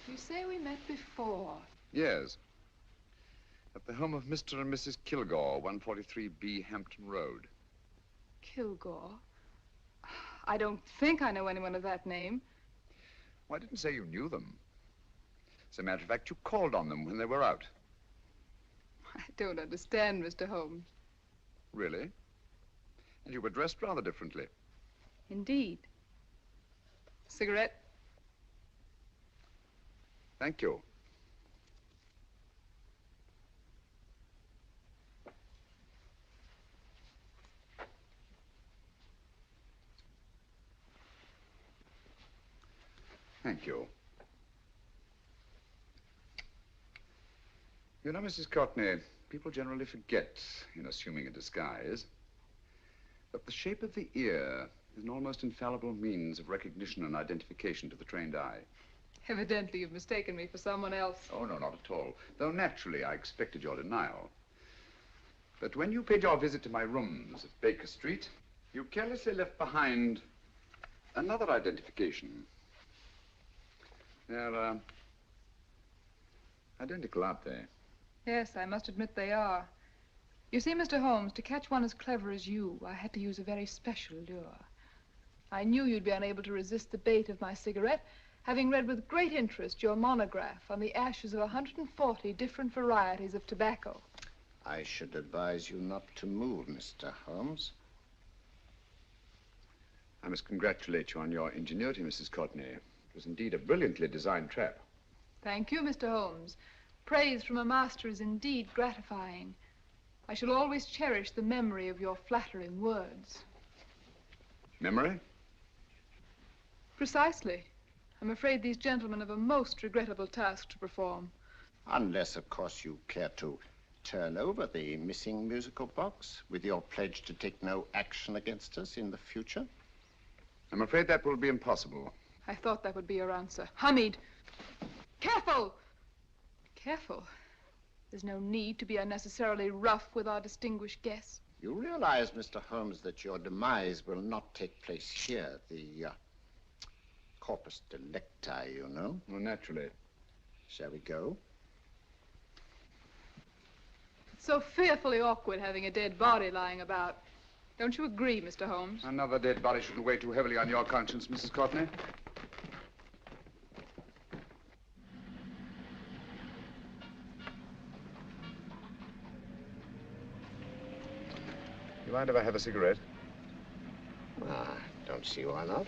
You say we met before. Yes. At the home of Mr. and Mrs. Kilgore, 143B Hampton Road. Kilgore? I don't think I know anyone of that name. Well, I didn't say you knew them. As a matter of fact, you called on them when they were out. I don't understand, Mr. Holmes. Really? And you were dressed rather differently. Indeed. Cigarette? Thank you. Thank you. You know, Mrs. Courtney, people generally forget, in assuming a disguise, that the shape of the ear is an almost infallible means of recognition and identification to the trained eye. Evidently, you've mistaken me for someone else. Oh, no, not at all. Though naturally, I expected your denial. But when you paid your visit to my rooms at Baker Street, you carelessly left behind another identification. They're, identical, aren't they? Yes, I must admit they are. You see, Mr. Holmes, to catch one as clever as you, I had to use a very special lure. I knew you'd be unable to resist the bait of my cigarette, having read with great interest your monograph on the ashes of 140 different varieties of tobacco. I should advise you not to move, Mr. Holmes. I must congratulate you on your ingenuity, Mrs. Courtney. It was indeed a brilliantly designed trap. Thank you, Mr. Holmes. Praise from a master is indeed gratifying. I shall always cherish the memory of your flattering words. Memory? Precisely. I'm afraid these gentlemen have a most regrettable task to perform. Unless, of course, you care to turn over the missing musical box with your pledge to take no action against us in the future. I'm afraid that will be impossible. I thought that would be your answer. Hamid! Careful! Careful. There's no need to be unnecessarily rough with our distinguished guest. You realize, Mr. Holmes, that your demise will not take place here. The corpus delicti, you know. Well, naturally. Shall we go? It's so fearfully awkward having a dead body lying about. Don't you agree, Mr. Holmes? Another dead body shouldn't weigh too heavily on your conscience, Mrs. Courtney. You mind if I have a cigarette? Don't see why not.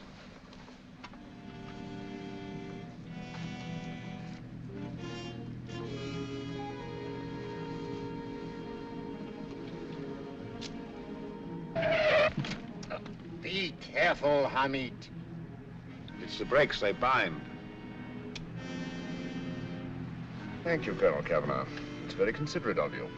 Be careful, Hamid. It's the brakes, they bind. Thank you, Colonel Kavanagh. It's very considerate of you.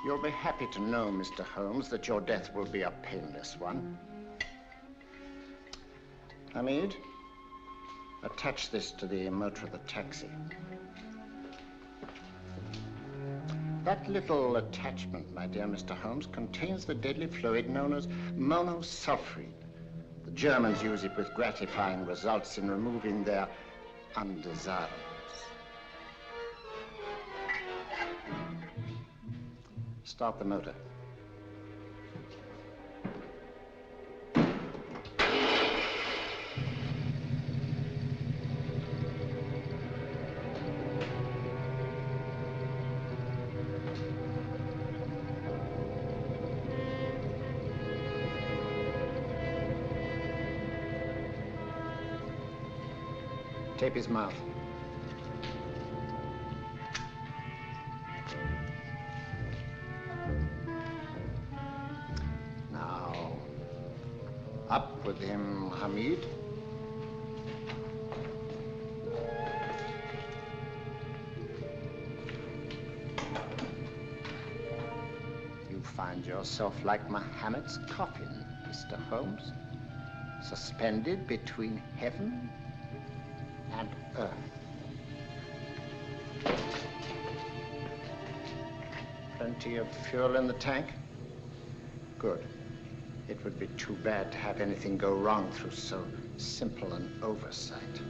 You'll be happy to know, Mr. Holmes, that your death will be a painless one. Hamid, attach this to the motor of the taxi. That little attachment, my dear Mr. Holmes, contains the deadly fluid known as monosulfide. The Germans use it with gratifying results in removing their undesirables. Start the motor. Tape his mouth. Now, up with him, Hamid. You find yourself like Muhammad's coffin, Mr. Holmes, suspended between heaven and earth. Plenty of fuel in the tank? Good. It would be too bad to have anything go wrong through so simple an oversight.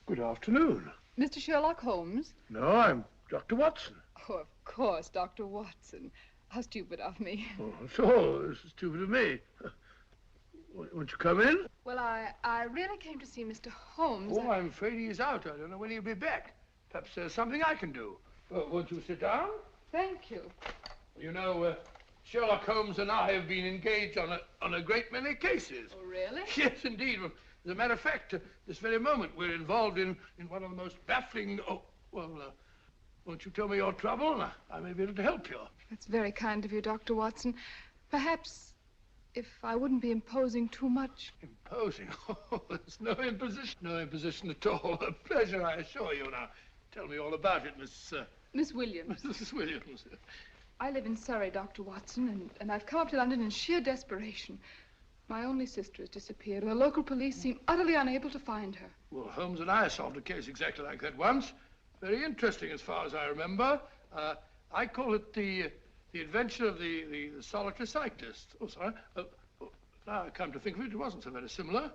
Good afternoon. Mr. Sherlock Holmes? No, I'm Dr. Watson. Oh, of course, Dr. Watson. How stupid of me. Oh, so this is stupid of me. Won't you come in? Well, I really came to see Mr. Holmes. Oh, I'm afraid he's out. I don't know when he'll be back. Perhaps there's something I can do. Won't you sit down? Thank you. You know, Sherlock Holmes and I have been engaged on a great many cases. Oh, really? Yes, indeed. Well, as a matter of fact, this very moment, we're involved in one of the most baffling... Won't you tell me your trouble? I may be able to help you. That's very kind of you, Dr. Watson. Perhaps if I wouldn't be imposing too much. Imposing? Oh, there's no imposition. No imposition at all. A pleasure, I assure you. Now, tell me all about it, Miss Williams. Mrs. Williams. I live in Surrey, Dr. Watson, and I've come up to London in sheer desperation. My only sister has disappeared, and the local police seem utterly unable to find her. Well, Holmes and I solved a case exactly like that once. Very interesting, as far as I remember. I call it the adventure of the solitary cyclist. Oh, sorry. Now I come to think of it, it wasn't so very similar.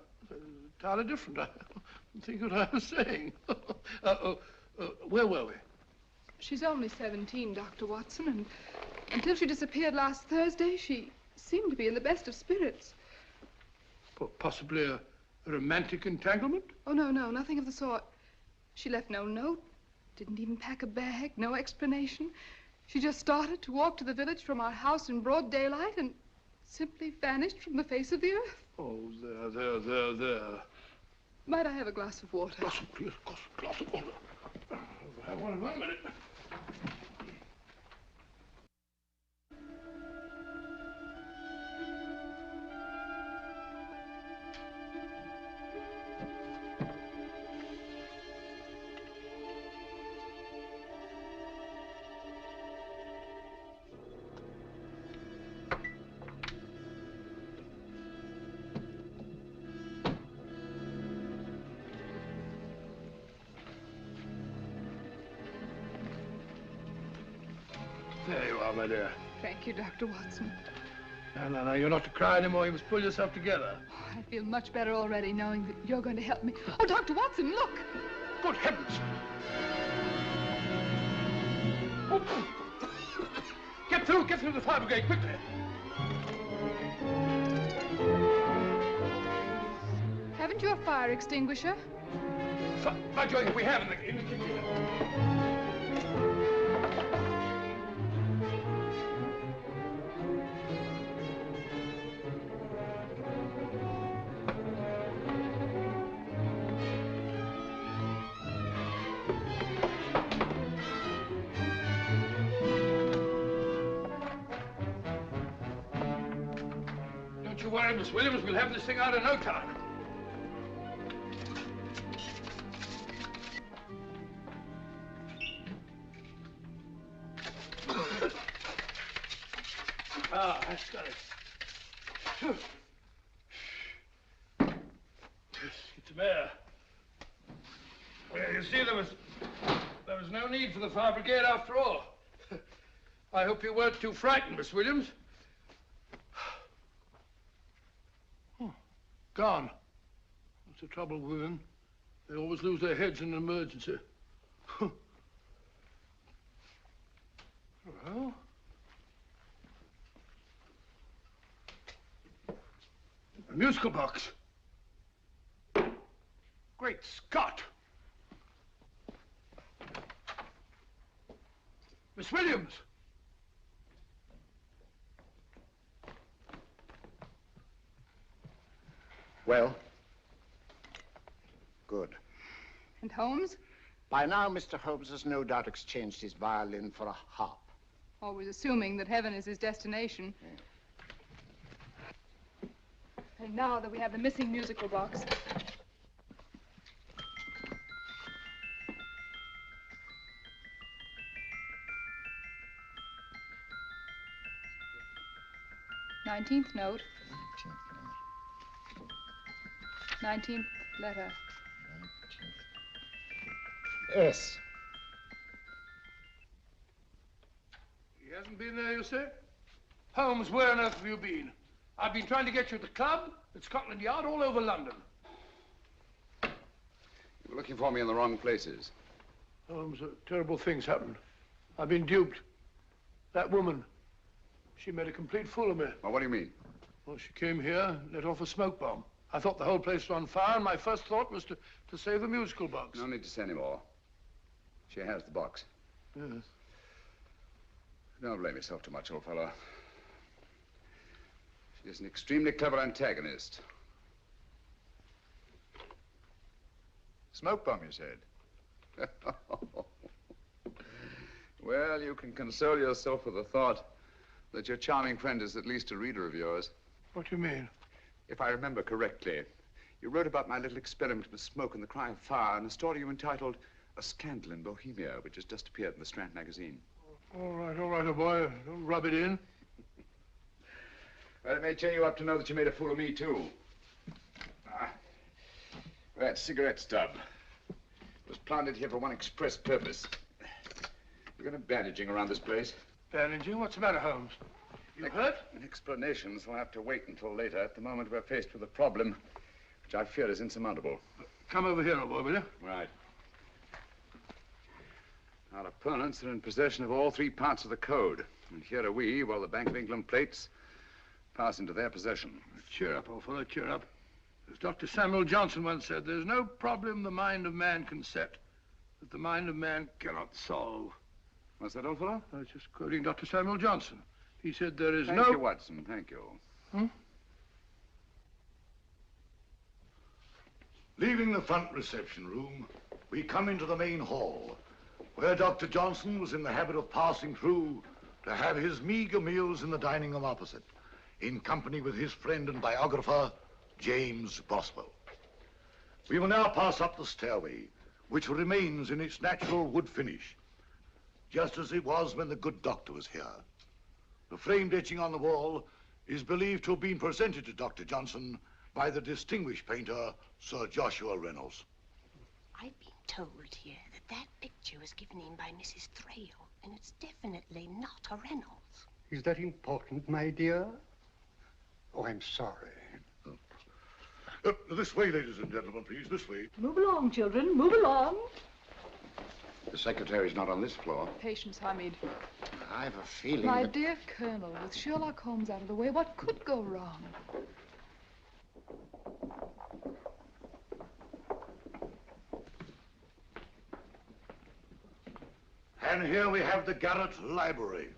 Entirely different. I don't think what I was saying. Where were we? She's only 17, Dr. Watson, and until she disappeared last Thursday, she seemed to be in the best of spirits. Well, possibly a romantic entanglement? Oh, no, nothing of the sort. She left no note, didn't even pack a bag, no explanation. She just started to walk to the village from our house in broad daylight and simply vanished from the face of the earth. Oh, there. Might I have a glass of water? Glass of water. Have one in 1 minute. There you are, my dear. Thank you, Dr. Watson. No, you're not to cry anymore. You must pull yourself together. Oh, I feel much better already knowing that you're going to help me. Oh, Dr. Watson, look! Good heavens! Oh. Get through the fire brigade, quickly! Haven't you a fire extinguisher? By Jove, we have in the kitchen. Don't you worry, Miss Williams. We'll have this thing out in no time. That's got it. Get some air. Well, you see, there was no need for the fire brigade after all. I hope you weren't too frightened, Miss Williams. Oh, gone. That's the trouble with women. They always lose their heads in an emergency. Well... a musical box. Great Scott! Miss Williams! Well? Good. And Holmes? By now, Mr. Holmes has no doubt exchanged his violin for a harp. Always assuming that heaven is his destination. Yeah. And now that we have the missing musical box. Nineteenth note. 19th letter. Yes. He hasn't been there, you say? Holmes, where on earth have you been? I've been trying to get you at the club, at Scotland Yard, all over London. You were looking for me in the wrong places. Holmes, terrible things happened. I've been duped. That woman, she made a complete fool of me. Well, what do you mean? Well, she came here, let off a smoke bomb. I thought the whole place was on fire, and my first thought was to save the musical box. No need to say any more. She has the box. Yes. Don't blame yourself too much, old fellow. She's an extremely clever antagonist. Smoke bomb, you said? Well, you can console yourself with the thought that your charming friend is at least a reader of yours. What do you mean? If I remember correctly, you wrote about my little experiment with smoke and the cry of fire in a story you entitled A Scandal in Bohemia, which has just appeared in the Strand magazine. All right, old boy. Don't rub it in. Well, it may cheer you up to know that you made a fool of me, too. That cigarette stub was planted here for one express purpose. We're going to bandaging around this place. Bandaging? What's the matter, Holmes? You hurt? Explanations will have to wait until later. At the moment, we're faced with a problem which I fear is insurmountable. Come over here, old boy, will you? Right. Our opponents are in possession of all 3 parts of the code. And here are we, while the Bank of England plates pass into their possession. Cheer up, old fellow, cheer up. As Dr. Samuel Johnson once said, there's no problem the mind of man can set that the mind of man cannot solve. What's that, old fellow? I was just quoting Dr. Samuel Johnson. He said there is Thank you, Watson. Thank you. Leaving the front reception room, we come into the main hall, where Dr. Johnson was in the habit of passing through to have his meager meals in the dining room opposite, in company with his friend and biographer, James Boswell. We will now pass up the stairway, which remains in its natural wood finish, just as it was when the good doctor was here. The framed etching on the wall is believed to have been presented to Dr. Johnson by the distinguished painter, Sir Joshua Reynolds. I've been told here that picture was given in by Mrs. Thrale, and it's definitely not a Reynolds. Is that important, my dear? Oh, I'm sorry. This way, ladies and gentlemen, please, this way. Move along, children, move along. The secretary's not on this floor. Patience, Hamid. I've a feeling My that... dear Colonel, with Sherlock Holmes out of the way, what could go wrong? And here we have the Garrett Library,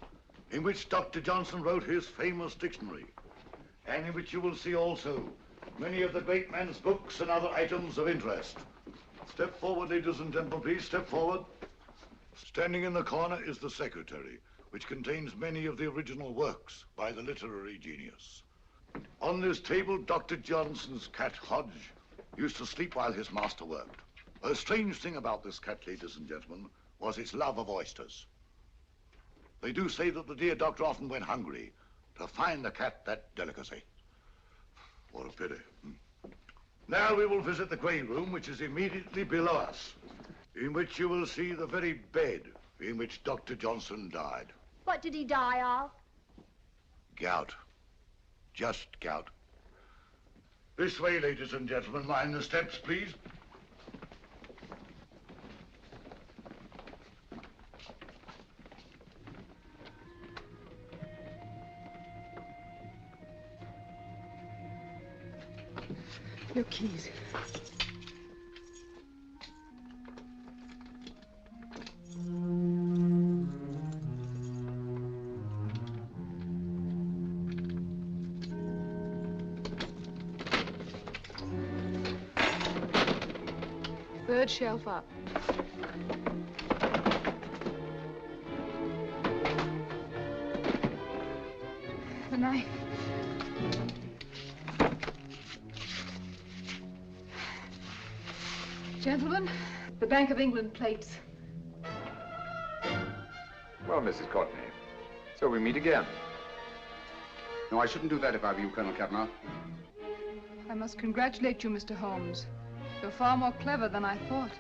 in which Dr. Johnson wrote his famous dictionary, and in which you will see also many of the great man's books and other items of interest. Step forward, ladies and gentlemen, please, step forward. Standing in the corner is the secretary, which contains many of the original works by the literary genius. On this table, Dr. Johnson's cat, Hodge, used to sleep while his master worked. A strange thing about this cat, ladies and gentlemen, was its love of oysters. They do say that the dear doctor often went hungry to find the cat that delicacy. What a pity. Now we will visit the grey room, which is immediately below us, in which you will see the very bed in which Dr. Johnson died. What did he die of? Gout. Just gout. This way, ladies and gentlemen. Mind the steps, please. Your keys. Third shelf up. The knife. Gentlemen, the Bank of England plates. Well, Mrs. Courtney, so we meet again. No, I shouldn't do that if I were you, Colonel Cavanaugh. I must congratulate you, Mr. Holmes. You're far more clever than I thought.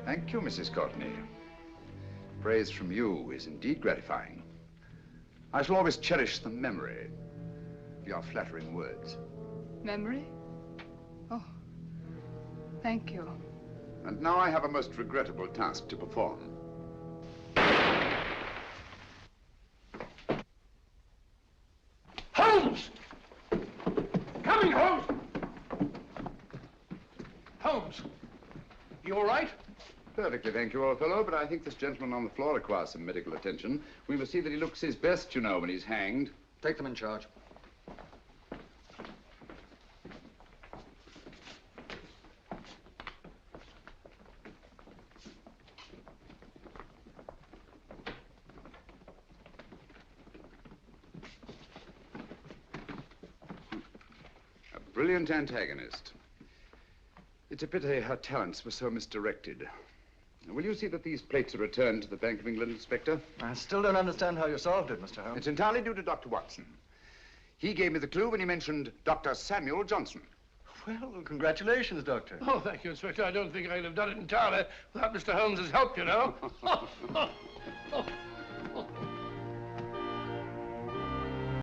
Thank you, Mrs. Courtney. Praise from you is indeed gratifying. I shall always cherish the memory of your flattering words. Memory? Oh, thank you. And now I have a most regrettable task to perform. Holmes! Coming, Holmes! Holmes, you all right? Perfectly, thank you, old fellow, but I think this gentleman on the floor requires some medical attention. We must see that he looks his best, you know, when he's hanged. Take them in charge. brilliant antagonist. It's a pity her talents were so misdirected. Will you see that these plates are returned to the Bank of England, Inspector? I still don't understand how you solved it, Mr. Holmes. It's entirely due to Dr. Watson. He gave me the clue when he mentioned Dr. Samuel Johnson. Well, congratulations, Doctor. Oh, thank you, Inspector. I don't think I'd have done it entirely without Mr. Holmes's help, you know.